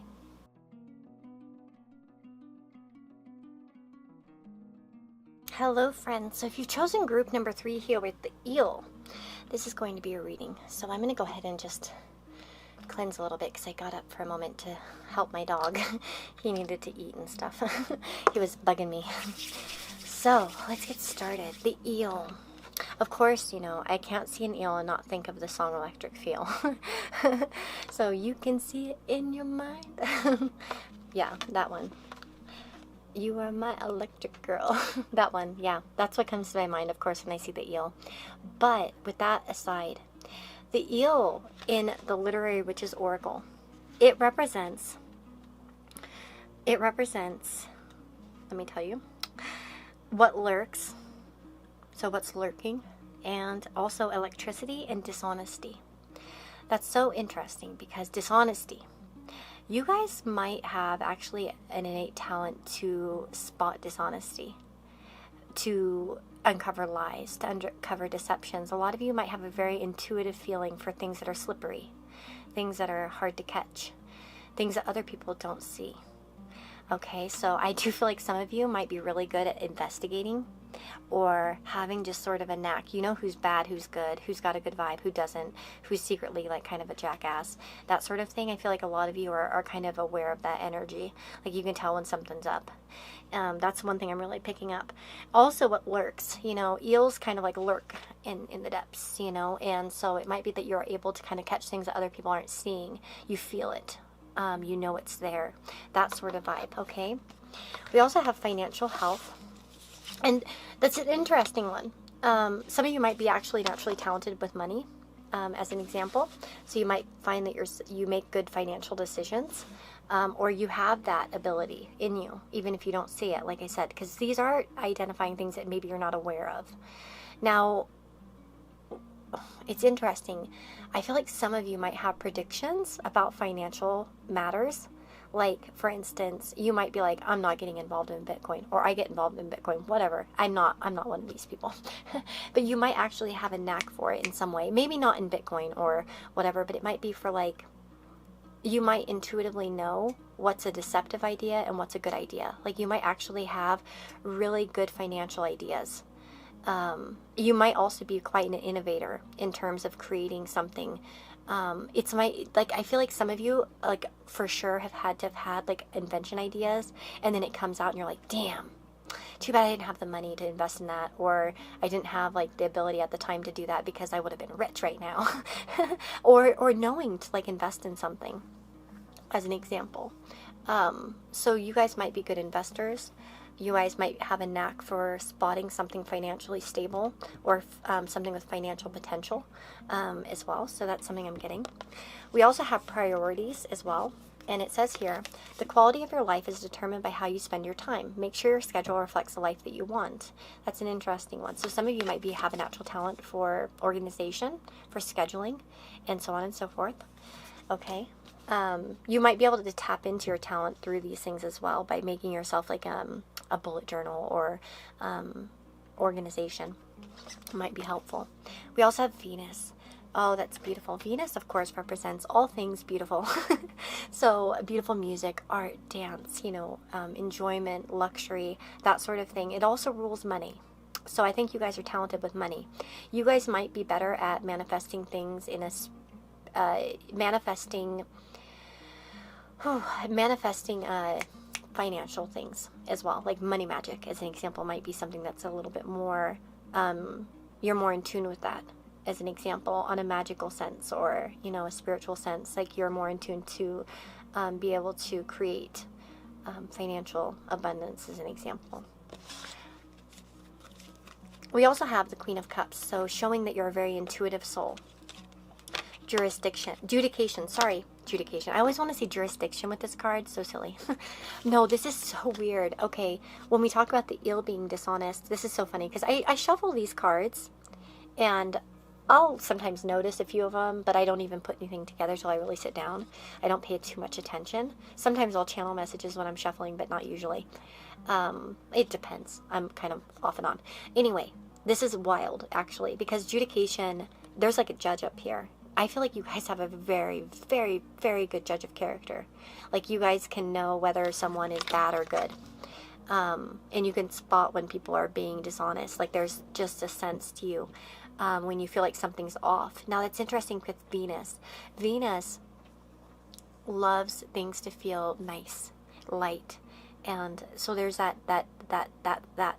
Speaker 1: Hello friends, so if you've chosen group number 3 here with the eel, this is going to be a reading. So I'm going to go ahead and just cleanse a little bit because I got up for a moment to help my dog. He needed to eat and stuff. He was bugging me. So let's get started. The eel. Of course, you know, I can't see an eel and not think of the song Electric Feel. So you can see it in your mind. Yeah, that one. You are my electric girl. That one, yeah. That's what comes to my mind, of course, when I see the eel. But with that aside, the eel in the Literary Witch's Oracle, it represents, let me tell you, what lurks, so what's lurking, and also electricity and dishonesty. That's so interesting because dishonesty, you guys might have actually an innate talent to spot dishonesty, to uncover lies, to uncover deceptions. A lot of you might have a very intuitive feeling for things that are slippery, things that are hard to catch, things that other people don't see. Okay, so I do feel like some of you might be really good at investigating or having just sort of a knack. You know who's bad, who's good, who's got a good vibe, who doesn't, who's secretly like kind of a jackass, that sort of thing. I feel like a lot of you are kind of aware of that energy. Like you can tell when something's up. That's one thing I'm really picking up. Also what lurks, you know, eels kind of like lurk in the depths, you know, and so it might be that you're able to kind of catch things that other people aren't seeing. You feel it. You know it's there. That sort of vibe, okay? We also have financial health. And that's an interesting one. Some of you might be actually naturally talented with money, as an example. So you might find that you make good financial decisions, or you have that ability in you, even if you don't see it, like I said, because these are identifying things that maybe you're not aware of. Now, it's interesting. I feel like some of you might have predictions about financial matters. Like, for instance, you might be like, I'm not getting involved in Bitcoin, or I get involved in Bitcoin, whatever. I'm not one of these people. But you might actually have a knack for it in some way. Maybe not in Bitcoin or whatever, but it might be for like you might intuitively know what's a deceptive idea and what's a good idea. Like you might actually have really good financial ideas. You might also be quite an innovator in terms of creating something. I feel like some of you, like, for sure have had like invention ideas, and then it comes out and you're like, damn, too bad I didn't have the money to invest in that, or I didn't have like the ability at the time to do that because I would have been rich right now. or knowing to like invest in something, as an example. So you guys might be good investors. You guys might have a knack for spotting something financially stable, or something with financial potential as well. So that's something I'm getting. We also have priorities as well. And it says here, the quality of your life is determined by how you spend your time. Make sure your schedule reflects the life that you want. That's an interesting one. So some of you might have a natural talent for organization, for scheduling, and so on and so forth. Okay. You might be able to tap into your talent through these things as well by making yourself like a bullet journal or organization. Might be helpful. We also have Venus. Oh, that's beautiful. Venus, of course, represents all things beautiful. So beautiful music, art, dance, enjoyment, luxury, that sort of thing. It also rules money. So I think you guys are talented with money. You guys might be better at manifesting things in manifesting financial things as well. Like money magic, as an example, might be something that's a little bit more, you're more in tune with that. As an example, on a magical sense, or a spiritual sense, like you're more in tune to be able to create financial abundance, as an example. We also have the Queen of Cups, so showing that you're a very intuitive soul. Judication. I always want to say jurisdiction with this card. So silly. No, this is so weird. Okay, when we talk about the eel being dishonest, this is so funny because I shuffle these cards, and I'll sometimes notice a few of them, but I don't even put anything together till I really sit down. I don't pay too much attention. Sometimes I'll channel messages when I'm shuffling, but not usually. It depends. I'm kind of off and on. Anyway, this is wild, actually, because judication, there's like a judge up here. I feel like you guys have a very, very, very good judge of character. Like you guys can know whether someone is bad or good. And you can spot when people are being dishonest. Like there's just a sense to you. When you feel like something's off. Now that's interesting with Venus. Venus loves things to feel nice, light, and so there's that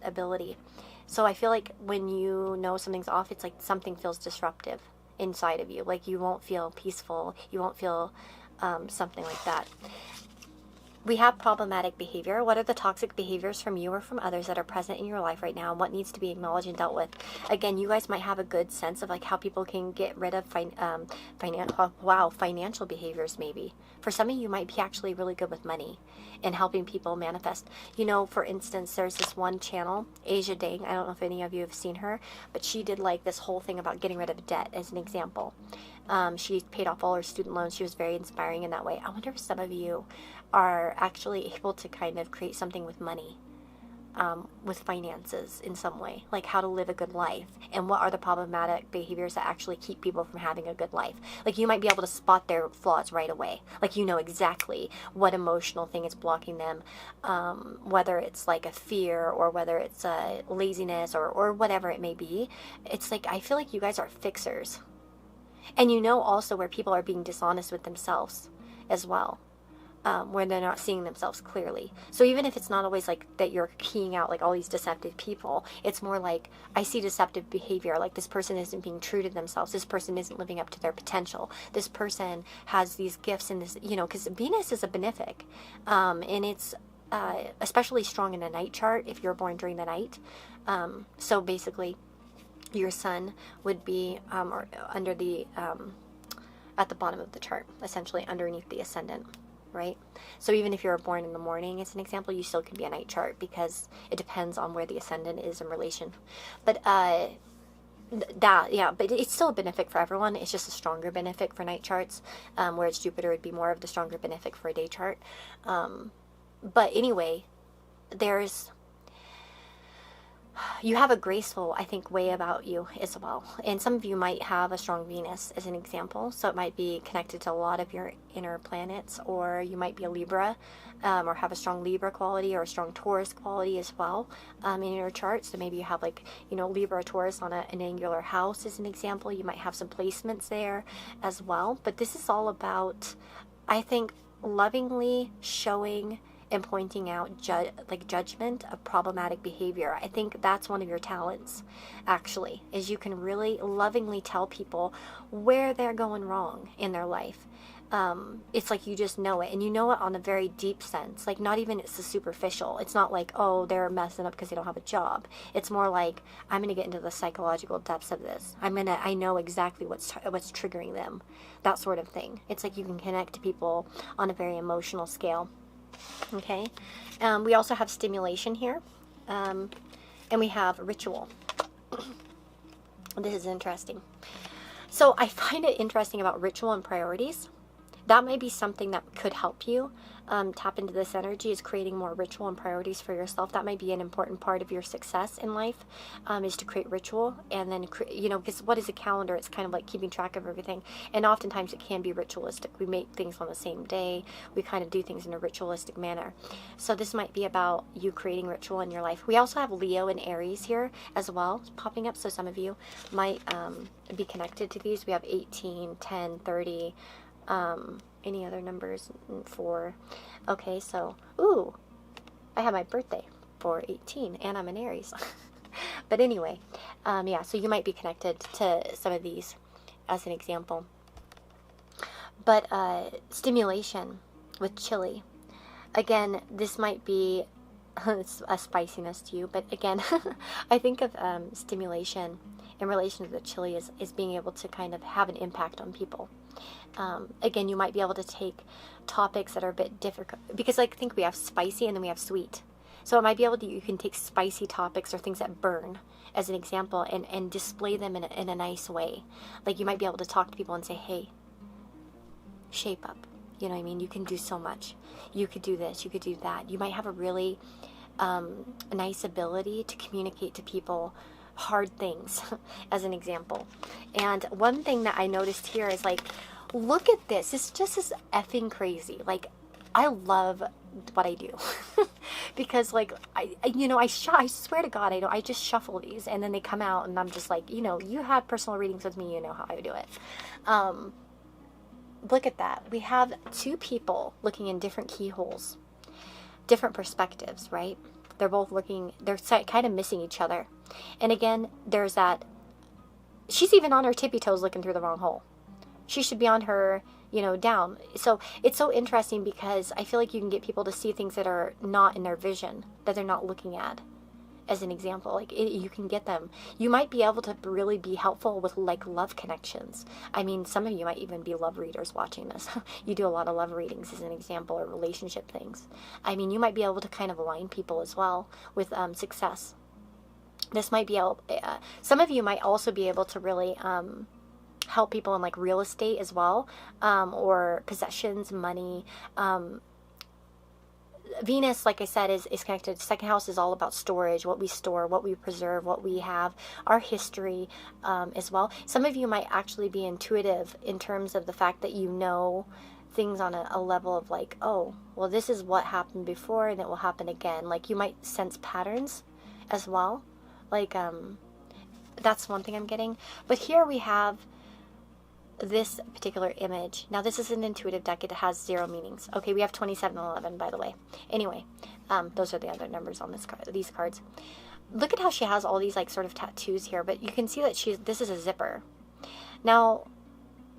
Speaker 1: ability. So I feel like when you know something's off, it's like something feels disruptive inside of you. Like you won't feel peaceful. You won't feel something like that. We have problematic behavior. What are the toxic behaviors from you or from others that are present in your life right now, and what needs to be acknowledged and dealt with? Again, you guys might have a good sense of like how people can get rid of financial behaviors. Maybe for some of you might be actually really good with money and helping people manifest. For instance, there's this one channel, Asia Dang. I don't know if any of you have seen her, but she did like this whole thing about getting rid of debt, as an example. She paid off all her student loans. She was very inspiring in that way. I wonder if some of you are actually able to kind of create something with money, with finances in some way, like how to live a good life, and what are the problematic behaviors that actually keep people from having a good life. Like you might be able to spot their flaws right away. Like exactly what emotional thing is blocking them, whether it's like a fear or whether it's a laziness or whatever it may be. It's like I feel like you guys are fixers. And also where people are being dishonest with themselves as well, where they're not seeing themselves clearly. So even if it's not always like that you're keying out like all these deceptive people, it's more like I see deceptive behavior, like this person isn't being true to themselves, this person isn't living up to their potential, this person has these gifts in this, because Venus is a benefic, and it's especially strong in a night chart if you're born during the night. So basically your sun would be or under the at the bottom of the chart, essentially underneath the ascendant, right? So even if you're born in the morning, as an example, you still could be a night chart because it depends on where the ascendant is in relation. But but it's still a benefic for everyone. It's just a stronger benefic for night charts, whereas Jupiter would be more of the stronger benefic for a day chart. But anyway, there's you have a graceful, I think, way about you as well. And some of you might have a strong Venus as an example. So it might be connected to a lot of your inner planets, or you might be a Libra, or have a strong Libra quality or a strong Taurus quality as well in your chart. So maybe you have like, you know, Libra or Taurus on an angular house as an example. You might have some placements there as well. But this is all about, I think, lovingly showing and pointing out judgment of problematic behavior. I think that's one of your talents, actually, is you can really lovingly tell people where they're going wrong in their life. It's like you just know it, and you know it on a very deep sense. Like, not even it's the superficial. It's not like, oh, they're messing up because they don't have a job. It's more like, I'm going to get into the psychological depths of this. I know exactly what's triggering them. That sort of thing. It's like you can connect to people on a very emotional scale. Okay, we also have stimulation here, and we have ritual. This is interesting. So I find it interesting about ritual and priorities. That might be something that could help you tap into this energy, is creating more ritual and priorities for yourself. That might be an important part of your success in life, is to create ritual. And then, you know, because what is a calendar? It's kind of like keeping track of everything. And oftentimes it can be ritualistic. We make things on the same day. We kind of do things in a ritualistic manner. So this might be about you creating ritual in your life. We also have Leo and Aries here as well popping up. So some of you might be connected to these. We have 18, 10, 30, any other numbers? 4. Okay, so, ooh, I have my birthday for 18, and I'm an Aries. But anyway, yeah, so you might be connected to some of these as an example. But stimulation with chili. Again, this might be a spiciness to you, but again, I think of stimulation in relation to the chili is being able to kind of have an impact on people. Again, you might be able to take topics that are a bit difficult, because I think we have spicy and then we have sweet. So it might be able to, you can take spicy topics or things that burn as an example and display them in a nice way. Like you might be able to talk to people and say, hey, shape up. You know what I mean? You can do so much. You could do this, you could do that. You might have a really nice ability to communicate to people hard things as an example. And one thing that I noticed here is like, look at this. It's just as effing crazy. Like, I love what I do because like I swear to God, I just shuffle these and then they come out and I'm just like, you know, you have personal readings with me, you know how I do it. Look at that. We have 2 people looking in different keyholes, different perspectives, right? They're both looking, they're kind of missing each other. And again, there's that, she's even on her tippy toes looking through the wrong hole. She should be on her, you know, down. So it's so interesting because I feel like you can get people to see things that are not in their vision, that they're not looking at, as an example. Like you can get them. You might be able to really be helpful with like love connections. I mean, some of you might even be love readers watching this. You do a lot of love readings as an example, or relationship things. I mean, you might be able to kind of align people as well with success. This might be able, some of you might also be able to really help people in like real estate as well, or possessions, money. Venus, like I said, is connected. Second house is all about storage, what we store, what we preserve, what we have, our history as well. Some of you might actually be intuitive in terms of the fact that you know things on a level of like, oh, well, this is what happened before and it will happen again. Like you might sense patterns as well. Like, that's one thing I'm getting. But here we have this particular image. Now, this is an intuitive deck. It has 0 meanings. Okay, we have 27 and 11, by the way. Anyway, those are the other numbers on these cards. Look at how she has all these, like, sort of tattoos here. But you can see that this is a zipper. Now,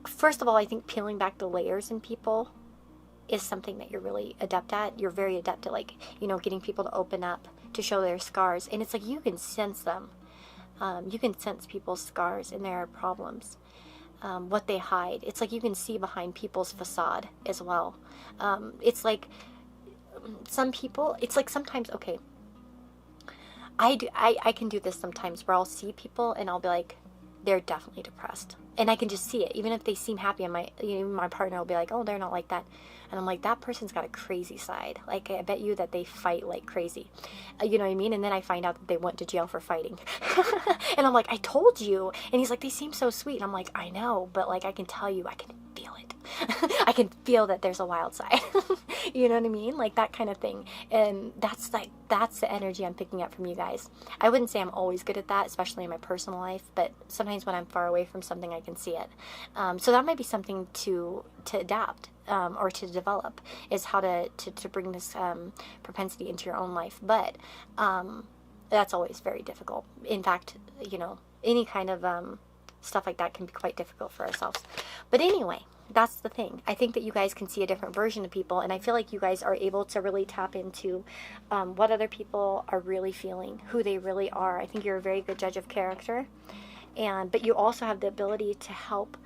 Speaker 1: first of all, I think peeling back the layers in people is something that you're really adept at. You're very adept at, like, you know, getting people to open up, to show their scars. And it's like you can sense them. You can sense people's scars and their problems, what they hide. It's like you can see behind people's facade as well. It's like some people, it's like sometimes, okay, I can do this sometimes where I'll see people and I'll be like, they're definitely depressed. And I can just see it. Even if they seem happy, and my partner will be like, oh, they're not like that. And I'm like, that person's got a crazy side. Like, I bet you that they fight like crazy. You know what I mean? And then I find out that they went to jail for fighting. And I'm like, I told you. And he's like, they seem so sweet. And I'm like, I know, but like, I can tell you, I can feel it. I can feel that there's a wild side. You know what I mean? Like that kind of thing. And that's the energy I'm picking up from you guys. I wouldn't say I'm always good at that, especially in my personal life, but sometimes when I'm far away from something, I can see it. So that might be something to adapt, or to develop, is how to bring this propensity into your own life. But that's always very difficult. In fact, you know, any kind of stuff like that can be quite difficult for ourselves. But anyway, that's the thing. I think that you guys can see a different version of people, and I feel like you guys are able to really tap into what other people are really feeling, who they really are. I think you're a very good judge of character, but you also have the ability to help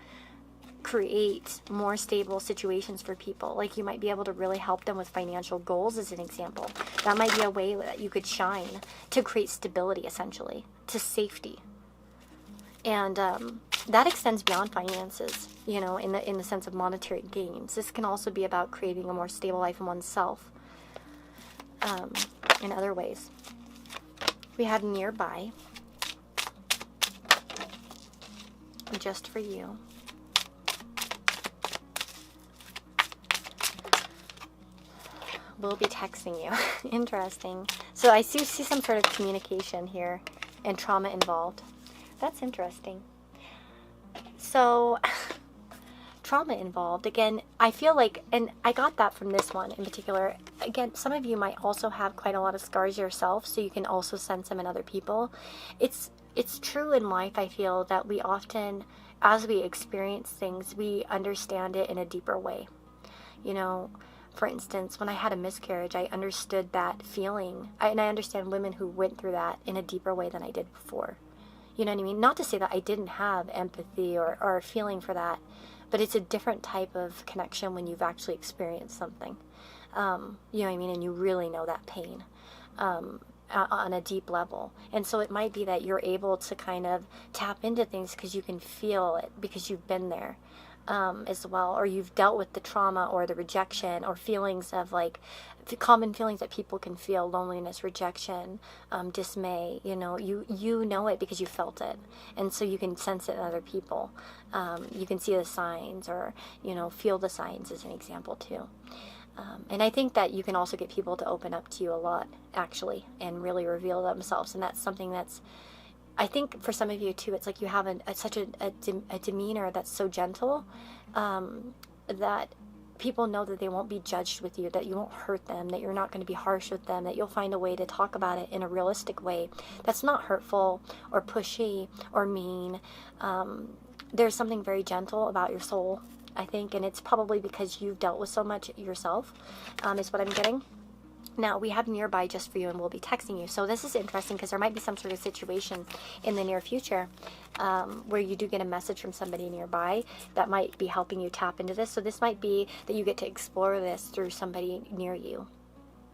Speaker 1: create more stable situations for people. Like, you might be able to really help them with financial goals, as an example. That might be a way that you could shine to create stability, essentially, to safety. And that extends beyond finances, you know, in the sense of monetary gains. This can also be about creating a more stable life in oneself, in other ways. We have nearby, just for you. We'll be texting you. Interesting. So I see some sort of communication here and trauma involved. That's interesting. So, trauma involved. Again, I feel like, and I got that from this one in particular. Again, some of you might also have quite a lot of scars yourself, so you can also sense them in other people. It's true in life, I feel, that we often, as we experience things, we understand it in a deeper way. You know, for instance, when I had a miscarriage, I understood that feeling, and I understand women who went through that in a deeper way than I did before. You know what I mean? Not to say that I didn't have empathy or feeling for that, but it's a different type of connection when you've actually experienced something. You know what I mean? And you really know that pain on a deep level. And so it might be that you're able to kind of tap into things because you can feel it, because you've been there as well, or you've dealt with the trauma or the rejection or feelings of, like, the common feelings that people can feel: loneliness, rejection, dismay. You know, you know it because you felt it, and so you can sense it in other people. You can see the signs, or, you know, feel the signs, as an example too. And I think that you can also get people to open up to you a lot, actually, and really reveal themselves. And that's something that's, I think for some of you too, it's like you have such a demeanor that's so gentle, that people know that they won't be judged with you, that you won't hurt them, that you're not going to be harsh with them, that you'll find a way to talk about it in a realistic way that's not hurtful or pushy or mean. There's something very gentle about your soul, I think, and it's probably because you've dealt with so much yourself, is what I'm getting. Now, we have nearby just for you, and we'll be texting you. So this is interesting because there might be some sort of situation in the near future where you do get a message from somebody nearby that might be helping you tap into this. So this might be that you get to explore this through somebody near you.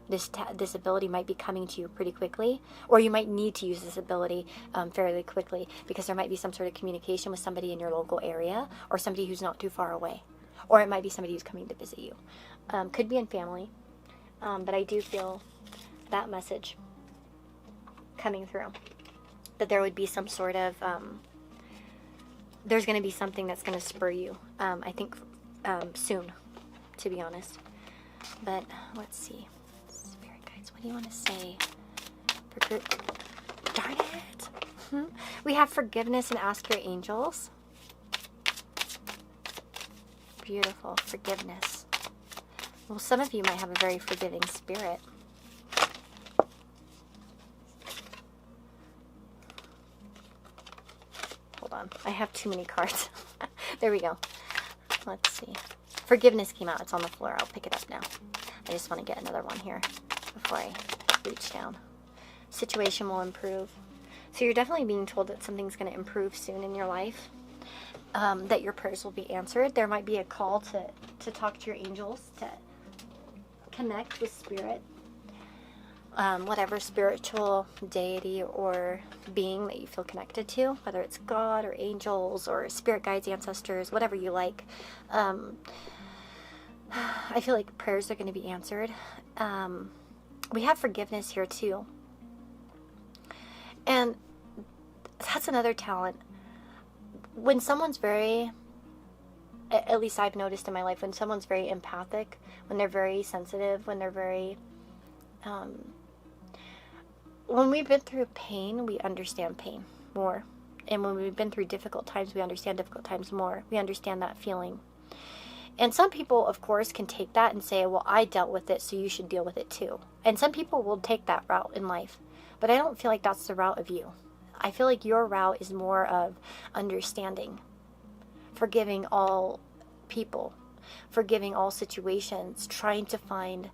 Speaker 1: This ability might be coming to you pretty quickly, or you might need to use this ability fairly quickly, because there might be some sort of communication with somebody in your local area, or somebody who's not too far away. Or it might be somebody who's coming to visit you. Could be in family. But I do feel that message coming through, that there would be some sort of, there's going to be something that's going to spur you, I think, soon, to be honest. But let's see. Spirit guides, what do you want to say? Darn it. We have forgiveness and ask your angels. Beautiful. Forgiveness. Well, some of you might have a very forgiving spirit. Hold on. I have too many cards. There we go. Let's see. Forgiveness came out. It's on the floor. I'll pick it up now. I just want to get another one here before I reach down. Situation will improve. So you're definitely being told that something's going to improve soon in your life. That your prayers will be answered. There might be a call to talk to your angels, to connect with spirit. whatever spiritual deity or being that you feel connected to, whether it's God or angels or spirit guides, ancestors, whatever you like. I feel like prayers are going to be answered. We have forgiveness here too. And that's another talent. When someone's very, at least I've noticed in my life, when someone's very empathic, when they're very sensitive, when they're very, when we've been through pain, we understand pain more. And when we've been through difficult times, we understand difficult times more. We understand that feeling. And some people, of course, can take that and say, well, I dealt with it, so you should deal with it too. And some people will take that route in life. But I don't feel like that's the route of you. I feel like your route is more of understanding, forgiving all people, forgiving all situations, trying to find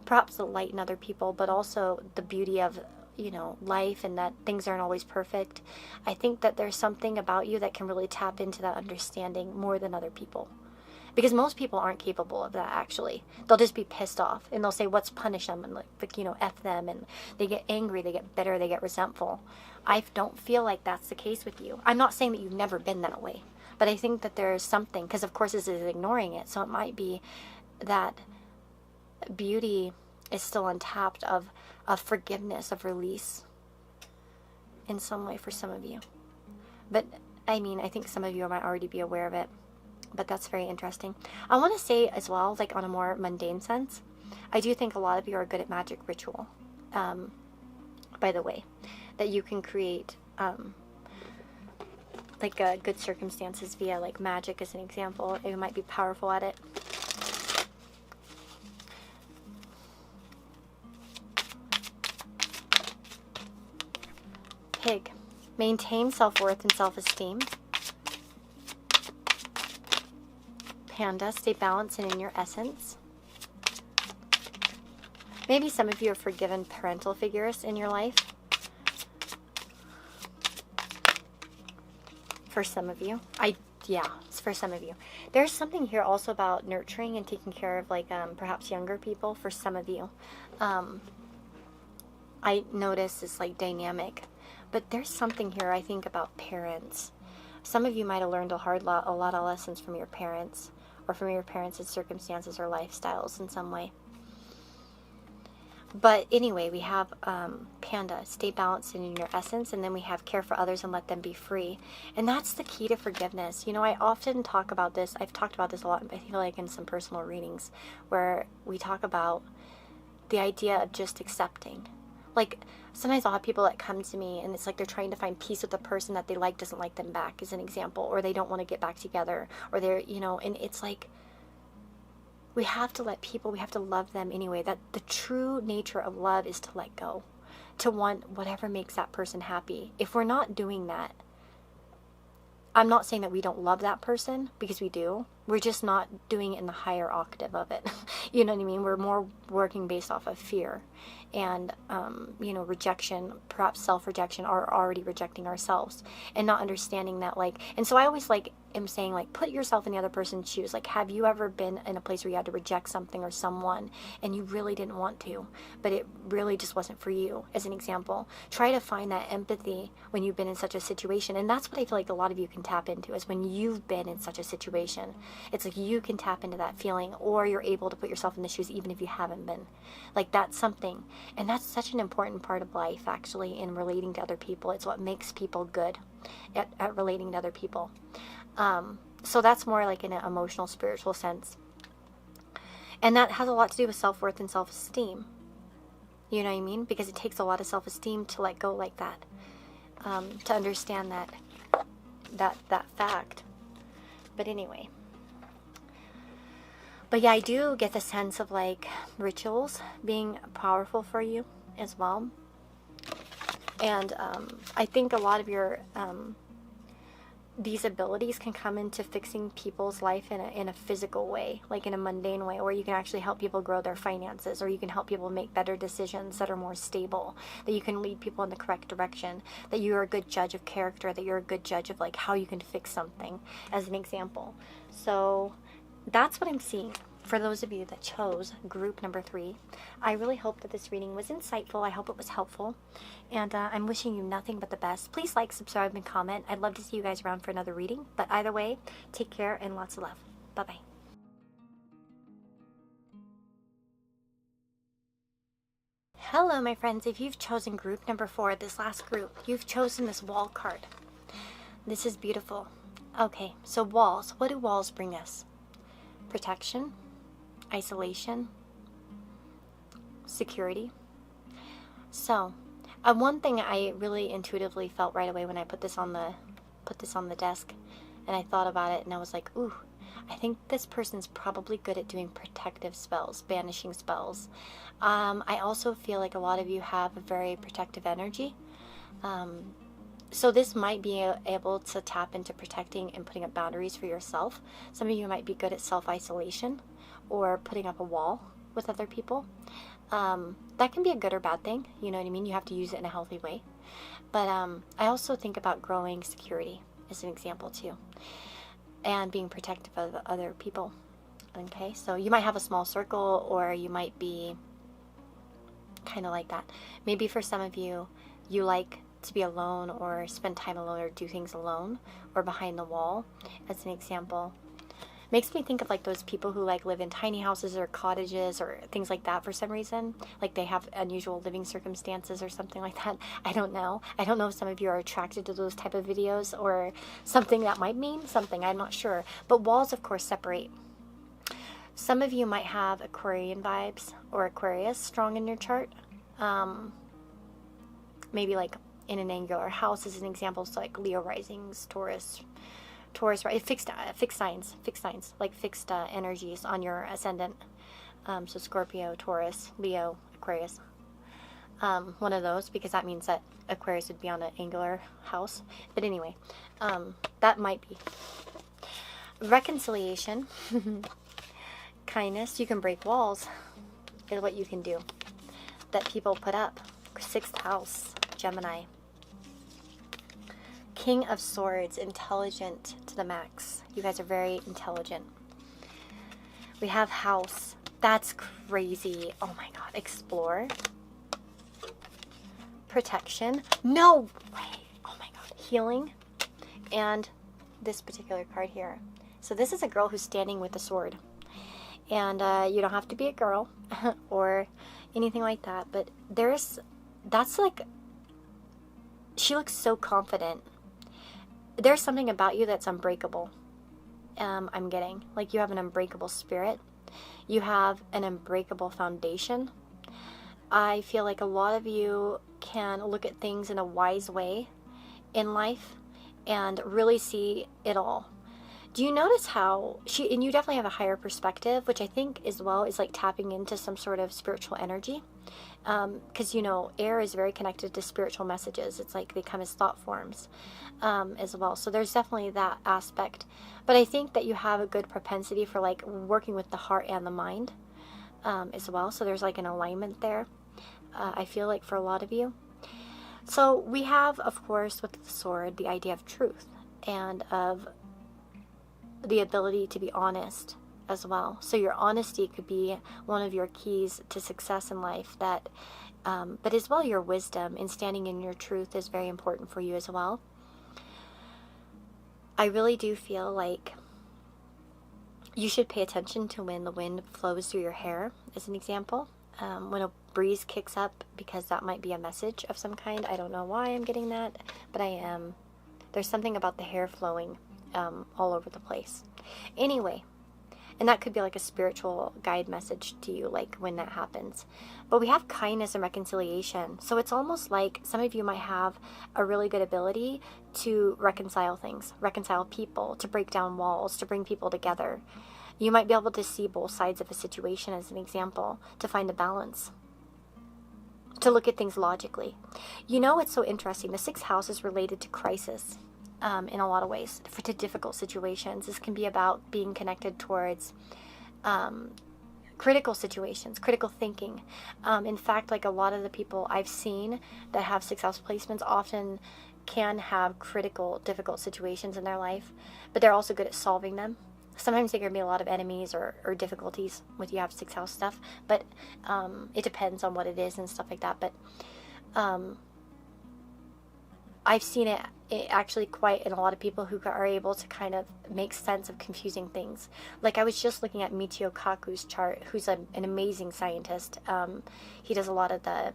Speaker 1: perhaps the light in other people, but also the beauty of, you know, life, and that things aren't always perfect. I think that there's something about you that can really tap into that understanding more than other people. Because most people aren't capable of that, actually. They'll just be pissed off, and they'll say, what's punish them, and like, you know, F them, and they get angry, they get bitter, they get resentful. I don't feel like that's the case with you. I'm not saying that you've never been that way, but I think that there's something, because of course this is ignoring it, so it might be that beauty is still untapped of forgiveness, of release, in some way for some of you. But, I mean, I think some of you might already be aware of it. But that's very interesting. I want to say as well, like on a more mundane sense, I do think a lot of you are good at magic ritual. By the way, that you can create like good circumstances via like magic as an example. You might be powerful at it. Pig. Maintain self-worth and self-esteem. Panda, stay balanced and in your essence. Maybe some of you have forgiven parental figures in your life. For some of you. Yeah, it's for some of you. There's something here also about nurturing and taking care of like perhaps younger people for some of you. I notice this like dynamic. But there's something here I think about parents. Some of you might have learned a lot of lessons from your parents, or from your parents' circumstances or lifestyles in some way. But anyway, we have Panda, stay balanced and in your essence, and then we have care for others and let them be free. And that's the key to forgiveness. You know, I often talk about this. I've talked about this a lot, I feel like in some personal readings, where we talk about the idea of just accepting. Like, sometimes I'll have people that come to me and it's like they're trying to find peace with the person that they like doesn't like them back, as an example, or they don't want to get back together, or they're, you know, and it's like, we have to let people, we have to love them anyway. That the true nature of love is to let go, to want whatever makes that person happy. If we're not doing that, I'm not saying that we don't love that person, because we do. We're just not doing it in the higher octave of it. You know what I mean? We're more working based off of fear and, you know, rejection, perhaps self-rejection, or already rejecting ourselves and not understanding that, like, and so I always like am saying, like, put yourself in the other person's shoes. Like, have you ever been in a place where you had to reject something or someone and you really didn't want to, but it really just wasn't for you, as an example? Try to find that empathy when you've been in such a situation. And that's what I feel like a lot of you can tap into, is when you've been in such a situation. It's like you can tap into that feeling, or you're able to put yourself in the shoes even if you haven't been. Like, that's something. And that's such an important part of life, actually, in relating to other people. It's what makes people good at relating to other people. So that's more like in an emotional, spiritual sense. And that has a lot to do with self-worth and self-esteem. You know what I mean? Because it takes a lot of self-esteem to let go like that. To understand that fact. But anyway. But yeah, I do get the sense of like rituals being powerful for you as well. And I think a lot of your these abilities can come into fixing people's life in a physical way, like in a mundane way, where you can actually help people grow their finances, or you can help people make better decisions that are more stable, that you can lead people in the correct direction, that you're a good judge of character, that you're a good judge of like how you can fix something, as an example. So that's what I'm seeing for those of you that chose group number 3, I really hope that this reading was insightful. I hope it was helpful. And I'm wishing you nothing but the best. Please like, subscribe, and comment. I'd love to see you guys around for another reading. But either way, take care and lots of love. Bye-bye. Hello, my friends. If you've chosen group number 4, this last group, you've chosen this wall card. This is beautiful. Okay, so walls. What do walls bring us? Protection, isolation, security. So, one thing I really intuitively felt right away when I put this on the desk, and I thought about it, and I was like, ooh, I think this person's probably good at doing protective spells, banishing spells. I also feel like a lot of you have a very protective energy. So this might be able to tap into protecting and putting up boundaries for yourself. Some of you might be good at self-isolation or putting up a wall with other people. That can be a good or bad thing, you know what I mean? You have to use it in a healthy way. But I also think about growing security as an example too. And being protective of other people. Okay, so you might have a small circle, or you might be kind of like that. Maybe for some of you, you like to be alone or spend time alone or do things alone or behind the wall, as an example. Makes me think of like those people who like live in tiny houses or cottages or things like that for some reason. Like they have unusual living circumstances or something like that. I don't know. I don't know if some of you are attracted to those type of videos or something that might mean something. I'm not sure. But walls, of course, separate. Some of you might have Aquarian vibes or Aquarius strong in your chart. Maybe like in an angular house as an example. So like Leo risings, Taurus, right? Fixed signs, like fixed energies on your ascendant. So Scorpio, Taurus, Leo, Aquarius. One of those, because that means that Aquarius would be on an angular house. But anyway, that might be. Reconciliation, kindness, you can break walls is what you can do that people put up. 6th house, Gemini. King of Swords, intelligent to the max. You guys are very intelligent. We have House. That's crazy. Oh my god. Explore. Protection. No way. Oh my god. Healing. And this particular card here. So this is a girl who's standing with a sword. And you don't have to be a girl or anything like that. But that's like, she looks so confident. There's something about you that's unbreakable. I'm getting. Like you have an unbreakable spirit. You have an unbreakable foundation. I feel like a lot of you can look at things in a wise way in life and really see it all. Do you notice how and you definitely have a higher perspective, which I think as well is like tapping into some sort of spiritual energy. Because, you know, air is very connected to spiritual messages. It's like they come as thought forms as well. So there's definitely that aspect. But I think that you have a good propensity for like working with the heart and the mind as well. So there's like an alignment there, I feel like, for a lot of you. So we have, of course, with the sword, the idea of truth and of the ability to be honest as well. So your honesty could be one of your keys to success in life. That, but as well, your wisdom and standing in your truth is very important for you as well. I really do feel like you should pay attention to when the wind flows through your hair, as an example. When a breeze kicks up, because that might be a message of some kind. I don't know why I'm getting that, but I am. There's something about the hair flowing all over the place. Anyway, and that could be like a spiritual guide message to you, like when that happens. But we have kindness and reconciliation. So it's almost like some of you might have a really good ability to reconcile things, reconcile people, to break down walls, to bring people together. You might be able to see both sides of a situation, as an example, to find a balance, to look at things logically. You know, it's so interesting. The 6th house is related to crisis. In a lot of ways, to difficult situations. This can be about being connected towards critical situations, critical thinking. In fact, like a lot of the people I've seen that have 6th house placements often can have critical, difficult situations in their life, but they're also good at solving them. Sometimes there can be a lot of enemies or difficulties with you have 6th house stuff, but it depends on what it is and stuff like that. But I've seen it actually quite in a lot of people who are able to kind of make sense of confusing things. Like I was just looking at Michio Kaku's chart, who's an amazing scientist. He does a lot of the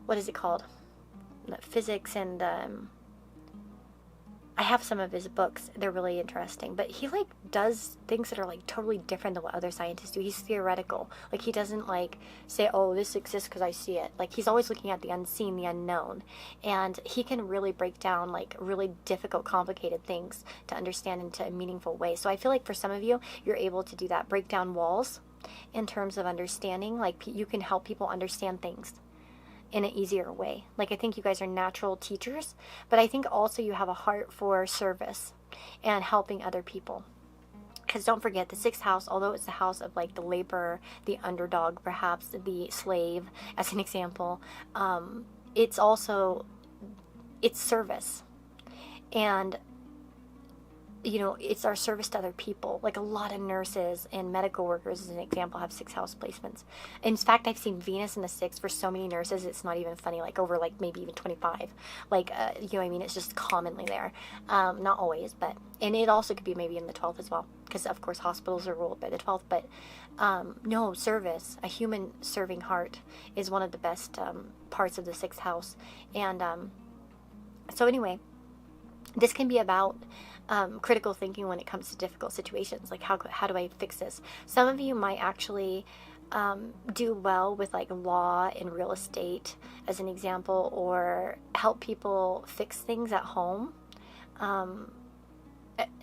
Speaker 1: what is it called? Physics, and I have some of his books. They're really interesting, but he like does things that are like totally different than what other scientists do. He's theoretical. Like he doesn't like say, oh, this exists because I see it. Like he's always looking at the unseen, the unknown, and he can really break down like really difficult, complicated things to understand into a meaningful way. So I feel like for some of you, you're able to do that, break down walls in terms of understanding. Like you can help people understand things in an easier way. Like I think you guys are natural teachers, but I think also you have a heart for service and helping other people. Because don't forget, the 6th house, although it's the house of like the laborer, the underdog, perhaps the slave, as an example, it's also, it's service. And you know, it's our service to other people. Like a lot of nurses and medical workers, as an example, have 6th house placements. In fact, I've seen Venus in the 6th for so many nurses, it's not even funny, like over like maybe even 25. Like, you know what I mean? It's just commonly there. Not always, but, and it also could be maybe in the 12th as well. Because of course hospitals are ruled by the 12th, but no, service, a human serving heart is one of the best parts of the 6th house. And so anyway, this can be about critical thinking when it comes to difficult situations. Like how do I fix this? Some of you might actually do well with like law and real estate, as an example, or help people fix things at home.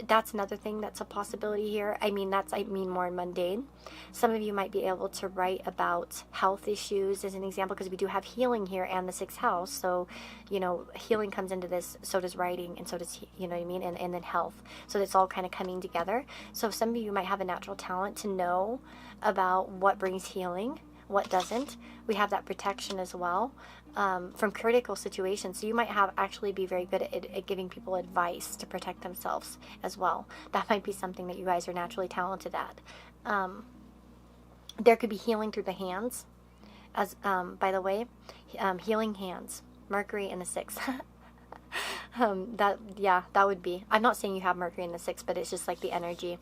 Speaker 1: That's another thing that's a possibility here. I mean more mundane. Some of you might be able to write about health issues, as an example, because we do have healing here and the 6th house. So, you know, healing comes into this, so does writing, and so does, you know what I mean, and then health. So it's all kind of coming together. So some of you might have a natural talent to know about what brings healing, what doesn't. We have that protection as well. From critical situations. So you might actually be very good at giving people advice to protect themselves as well. That might be something that you guys are naturally talented at. There could be healing through the hands, as by the way, healing hands, Mercury in the 6th. That would be. I'm not saying you have Mercury in the 6th, but it's just like the energy,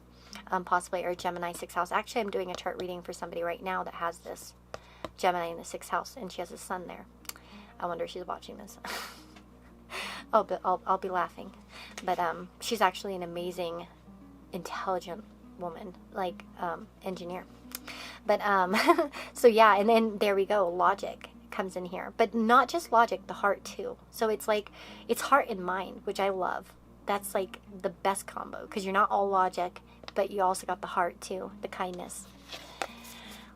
Speaker 1: possibly, or Gemini 6th house. Actually, I'm doing a chart reading for somebody right now that has this Gemini in the 6th house, and she has a sun there. I wonder if she's watching this. Oh, but I'll be laughing. But she's actually an amazing, intelligent woman, like engineer. But so yeah, and then there we go. Logic comes in here, but not just logic, the heart too. So it's like it's heart and mind, which I love. That's like the best combo, because you're not all logic, but you also got the heart too, the kindness.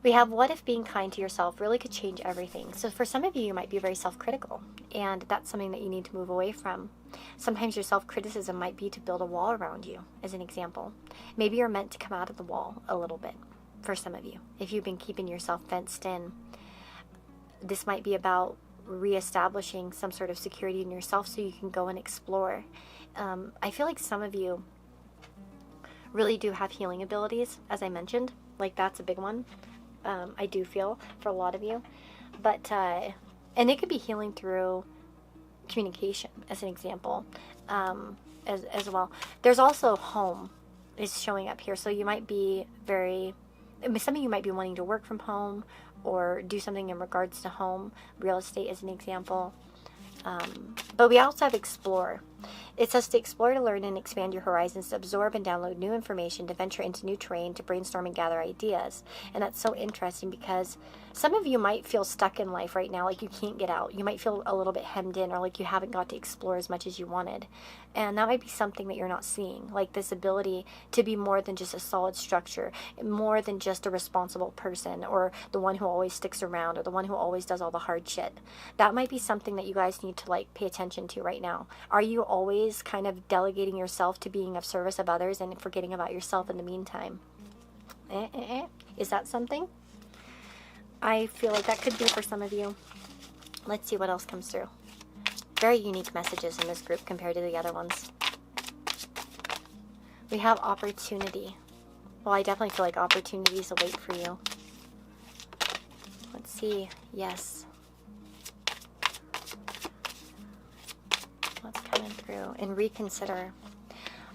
Speaker 1: We have, what if being kind to yourself really could change everything? So for some of you, you might be very self-critical, and that's something that you need to move away from. Sometimes your self-criticism might be to build a wall around you, as an example. Maybe you're meant to come out of the wall a little bit, for some of you. If you've been keeping yourself fenced in, this might be about reestablishing some sort of security in yourself so you can go and explore. I feel like some of you really do have healing abilities, as I mentioned. Like, that's a big one. I do feel for a lot of you, but and it could be healing through communication, as an example, as well. There's also home is showing up here, so you might be some of you might be wanting to work from home or do something in regards to home, real estate as an example. But we also have explore. It says to explore, to learn and expand your horizons, to absorb and download new information, to venture into new terrain, to brainstorm and gather ideas. And that's so interesting, because some of you might feel stuck in life right now, like you can't get out. You might feel a little bit hemmed in, or like you haven't got to explore as much as you wanted. And that might be something that you're not seeing, like this ability to be more than just a solid structure, more than just a responsible person, or the one who always sticks around, or the one who always does all the hard shit. That might be something that you guys need to like pay attention to right now. Are you always kind of delegating yourself to being of service of others and forgetting about yourself in the meantime? Is that something? I feel like that could be for some of you. Let's see what else comes through. Very unique messages in this group compared to the other ones. We have opportunity. Well, I definitely feel like opportunities await for you. Let's see. Yes. What's coming through? And reconsider.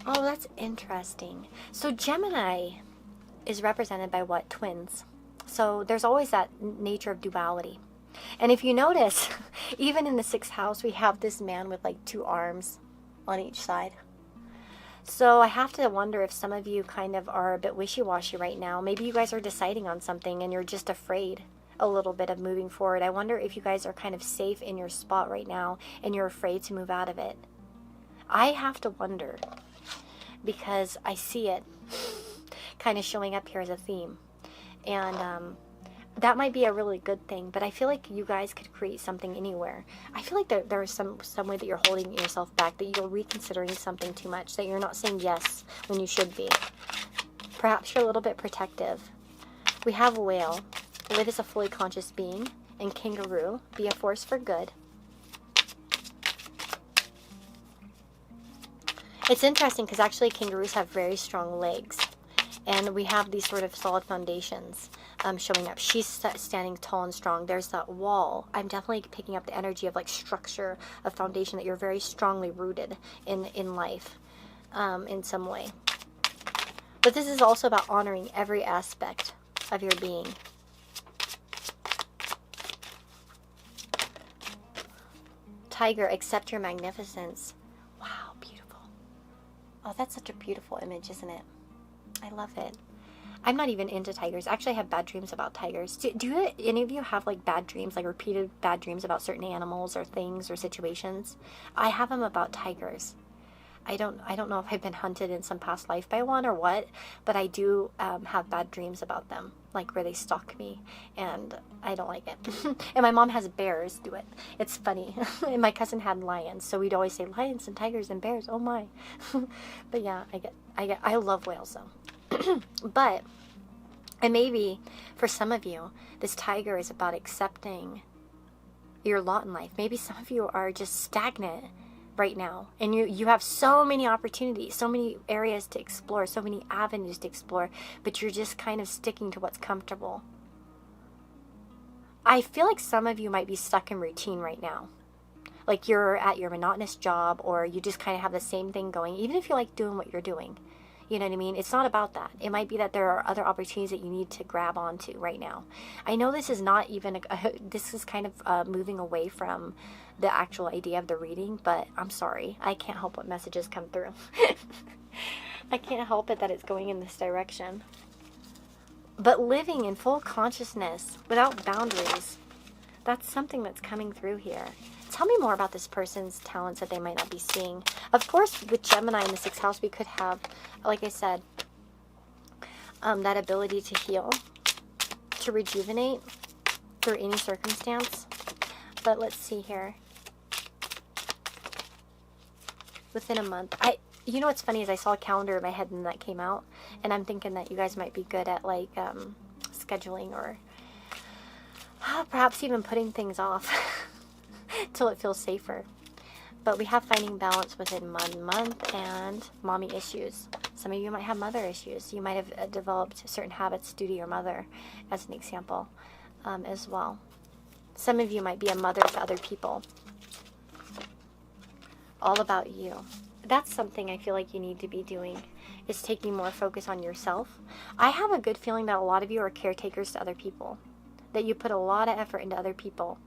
Speaker 1: Oh, that's interesting. So Gemini is represented by what? Twins. So there's always that nature of duality. And if you notice, even in the 6th house, we have this man with like 2 arms on each side. So I have to wonder if some of you kind of are a bit wishy-washy right now. Maybe you guys are deciding on something and you're just afraid a little bit of moving forward. I wonder if you guys are kind of safe in your spot right now and you're afraid to move out of it. I have to wonder, because I see it kind of showing up here as a theme. And that might be a really good thing, but I feel like you guys could create something anywhere. I feel like there is some way that you're holding yourself back, that you're reconsidering something too much, that you're not saying yes when you should be. Perhaps you're a little bit protective. We have a whale. Live as a fully conscious being. And kangaroo. Be a force for good. It's interesting because actually kangaroos have very strong legs. And we have these sort of solid foundations showing up. She's standing tall and strong. There's that wall. I'm definitely picking up the energy of like structure, of foundation, that you're very strongly rooted in life in some way. But this is also about honoring every aspect of your being. Tiger, accept your magnificence. Wow, beautiful. Oh, that's such a beautiful image, isn't it? I love it. I'm not even into tigers. Actually, I have bad dreams about tigers. Do any of you have like bad dreams, like repeated bad dreams about certain animals or things or situations? I have them about tigers. I don't know if I've been hunted in some past life by one or what, but I do have bad dreams about them, like where they stalk me, and I don't like it. And my mom has bears do it. It's funny. And my cousin had lions, so we'd always say lions and tigers and bears. Oh my. But yeah, I love whales though. But, and maybe for some of you, this tiger is about accepting your lot in life. Maybe some of you are just stagnant right now, and you have so many opportunities, so many areas to explore, so many avenues to explore, but you're just kind of sticking to what's comfortable. I feel like some of you might be stuck in routine right now. Like you're at your monotonous job, or you just kind of have the same thing going, even if you like doing what you're doing. You know what I mean? It's not about that. It might be that there are other opportunities that you need to grab onto right now. I know this is not even, this is kind of moving away from the actual idea of the reading, but I'm sorry. I can't help what messages come through. I can't help it that it's going in this direction. But living in full consciousness without boundaries, that's something that's coming through here. Tell me more about this person's talents that they might not be seeing. Of course, with Gemini in the 6th house, we could have, like I said, that ability to heal, to rejuvenate through any circumstance. But let's see here. Within a month. You know what's funny is I saw a calendar in my head and that came out. And I'm thinking that you guys might be good at like scheduling or perhaps even putting things off till it feels safer. But we have finding balance within 1 month and mommy issues. Some of you might have mother issues. You might have developed certain habits due to your mother, as an example, as well. Some of you might be a mother to other people. All about you. That's something I feel like you need to be doing, is taking more focus on yourself. I have a good feeling that a lot of you are caretakers to other people, that you put a lot of effort into other people,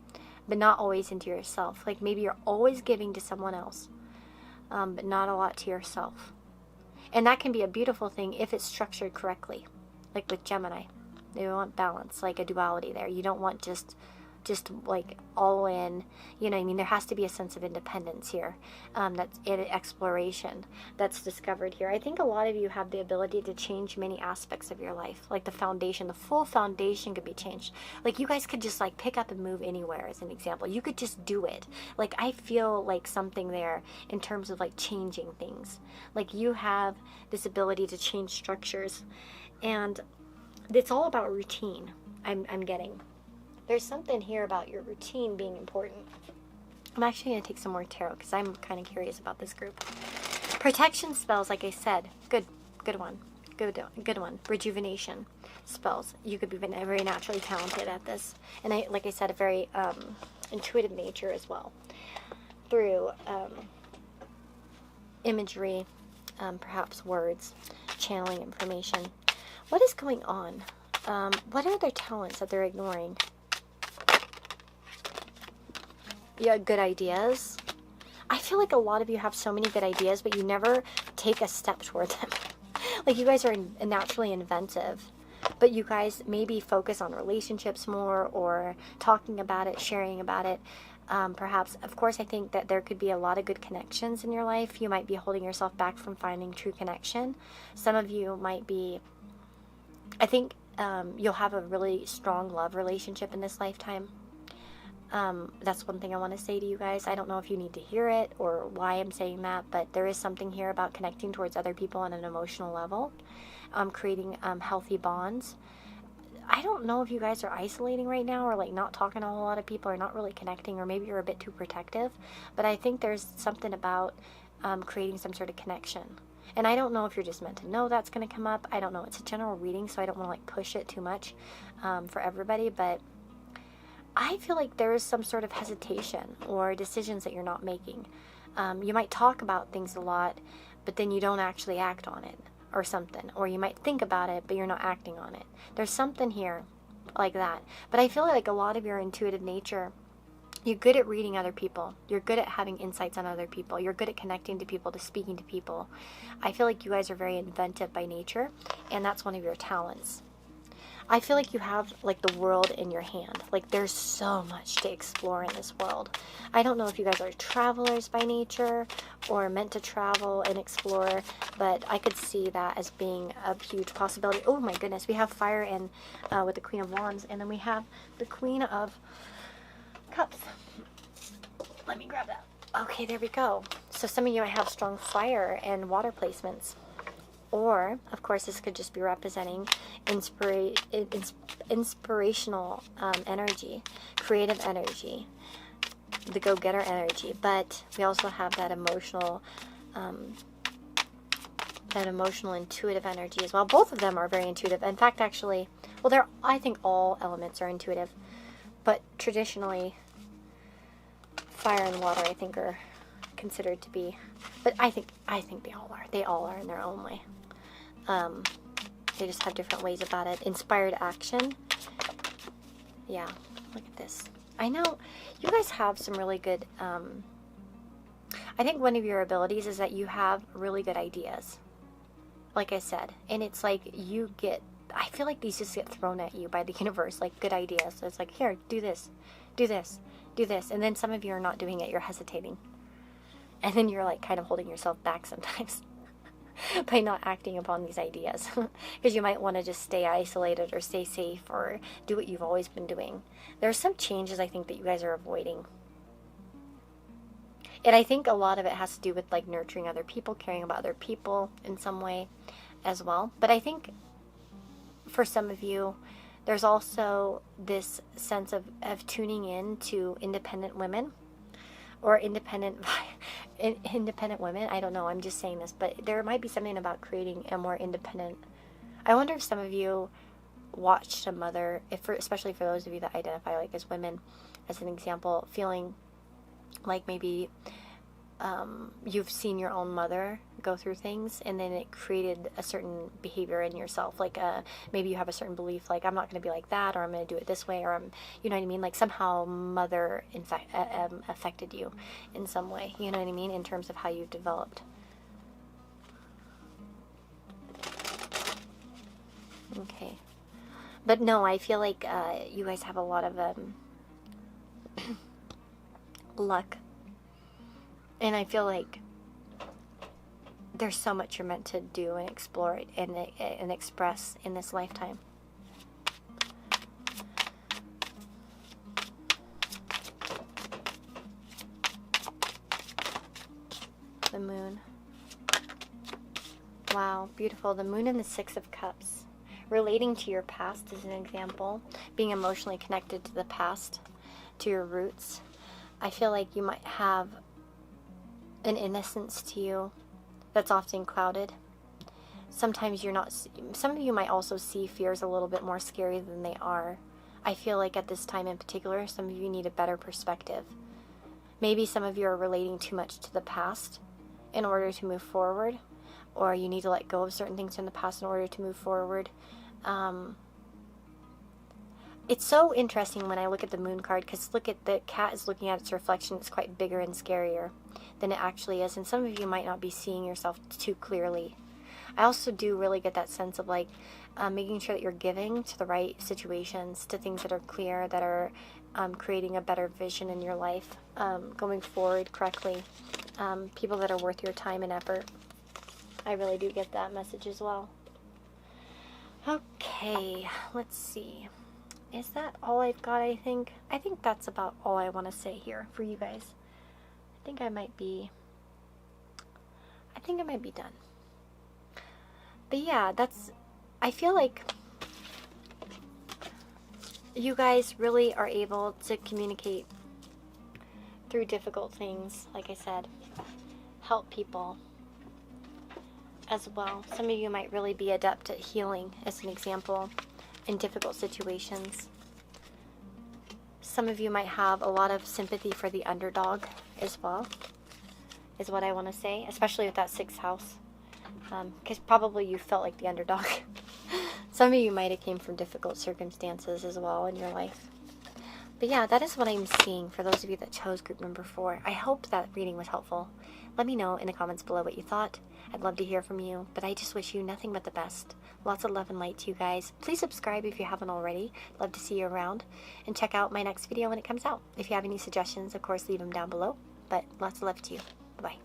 Speaker 1: but not always into yourself. Like maybe you're always giving to someone else, but not a lot to yourself. And that can be a beautiful thing if it's structured correctly. Like with Gemini, you want balance, like a duality there. You don't want just like all in, you know what I mean? There has to be a sense of independence here. That's in exploration that's discovered here. I think a lot of you have the ability to change many aspects of your life. Like the foundation, the full foundation could be changed. Like you guys could just like pick up and move anywhere, as an example. You could just do it. Like I feel like something there in terms of like changing things. Like you have this ability to change structures, and it's all about routine. I'm getting. There's something here about your routine being important. I'm actually going to take some more tarot because I'm kind of curious about this group. Protection spells, like I said. Good. Good one. Good one. Rejuvenation spells. You could be very naturally talented at this. And like I said, a very intuitive nature as well. Through imagery, perhaps words, channeling information. What is going on? What are their talents that they're ignoring? Yeah, good ideas. I feel like a lot of you have so many good ideas, but you never take a step toward them. Like, you guys are naturally inventive, but you guys maybe focus on relationships more, or talking about it, sharing about it. Perhaps, of course, I think that there could be a lot of good connections in your life. You might be holding yourself back from finding true connection. Some of you might be, I think you'll have a really strong love relationship in this lifetime. That's one thing I want to say to you guys. I don't know if you need to hear it or why I'm saying that, but there is something here about connecting towards other people on an emotional level, creating healthy bonds. I don't know if you guys are isolating right now, or like not talking to a whole lot of people, or not really connecting, or maybe you're a bit too protective, but I think there's something about creating some sort of connection. And I don't know if you're just meant to know that's going to come up. I don't know. It's a general reading, so I don't want to like push it too much for everybody, but I feel like there is some sort of hesitation or decisions that you're not making. You might talk about things a lot, but then you don't actually act on it or something. Or you might think about it, but you're not acting on it. There's something here like that. But I feel like a lot of your intuitive nature, you're good at reading other people. You're good at having insights on other people. You're good at connecting to people, to speaking to people. I feel like you guys are very inventive by nature, and that's one of your talents. I feel like you have like the world in your hand. Like, there's so much to explore in this world. I don't know if you guys are travelers by nature or meant to travel and explore, but I could see that as being a huge possibility. Oh my goodness, we have fire in with the Queen of Wands, and then we have the Queen of Cups. Let me grab that. Okay, there we go. So some of you might have strong fire and water placements. Or, of course, this could just be representing inspirational energy, creative energy, the go-getter energy. But we also have that emotional, intuitive energy as well. Both of them are very intuitive. In fact, actually, well, I think all elements are intuitive. But traditionally, fire and water, I think, are considered to be. But I think they all are. They all are in their own way. They just have different ways about it. Inspired action. Yeah, look at this. I know you guys have some really good, I think one of your abilities is that you have really good ideas. Like I said. And it's like I feel like these just get thrown at you by the universe, like good ideas. So it's like, here, do this, do this, do this. And then some of you are not doing it. You're hesitating. And then you're like kind of holding yourself back sometimes. By not acting upon these ideas, because you might want to just stay isolated or stay safe or do what you've always been doing. There are some changes I think that you guys are avoiding, and I think a lot of it has to do with like nurturing other people, caring about other people in some way as well. But I think for some of you, there's also this sense of tuning in to independent women. Or independent women. I don't know. I'm just saying this. But there might be something about creating a more independent. I wonder if some of you watched a mother, especially for those of you that identify like as women, as an example, feeling like maybe you've seen your own mother go through things, and then it created a certain behavior in yourself. Like maybe you have a certain belief, like I'm not going to be like that, or I'm going to do it this way, or you know what I mean? Like somehow mother affected you in some way. You know what I mean? In terms of how you've developed. Okay. But no, I feel like you guys have a lot of luck. And I feel like there's so much you're meant to do and explore it and express in this lifetime. The moon. Wow, beautiful. The moon and the Six of Cups. Relating to your past is an example. Being emotionally connected to the past, to your roots. I feel like you might have an innocence to you that's often clouded. sometimes you're not, some of you might also see fears a little bit more scary than they are. I feel like at this time in particular, some of you need a better perspective. Maybe some of you are relating too much to the past in order to move forward, or you need to let go of certain things from the past in order to move forward. It's so interesting when I look at the moon card, because look at the cat is looking at its reflection. It's quite bigger and scarier than it actually is, and some of you might not be seeing yourself too clearly. I also do really get that sense of like making sure that you're giving to the right situations, to things that are clear, that are creating a better vision in your life, going forward correctly, people that are worth your time and effort. I really do get that message as well. Okay, let's see. Is that all I've got, I think? I think that's about all I want to say here for you guys. I think I might be done. But yeah, I feel like you guys really are able to communicate through difficult things, like I said, help people as well. Some of you might really be adept at healing, as an example, in difficult situations. Some of you might have a lot of sympathy for the underdog as well, is what I want to say, especially with that 6th house. Because probably you felt like the underdog. Some of you might have came from difficult circumstances as well in your life. But yeah, that is what I'm seeing for those of you that chose group number 4. I hope that reading was helpful. Let me know in the comments below what you thought. I'd love to hear from you, but I just wish you nothing but the best. Lots of love and light to you guys. Please subscribe if you haven't already. Love to see you around. And check out my next video when it comes out. If you have any suggestions, of course, leave them down below. But lots of love to you. Bye-bye.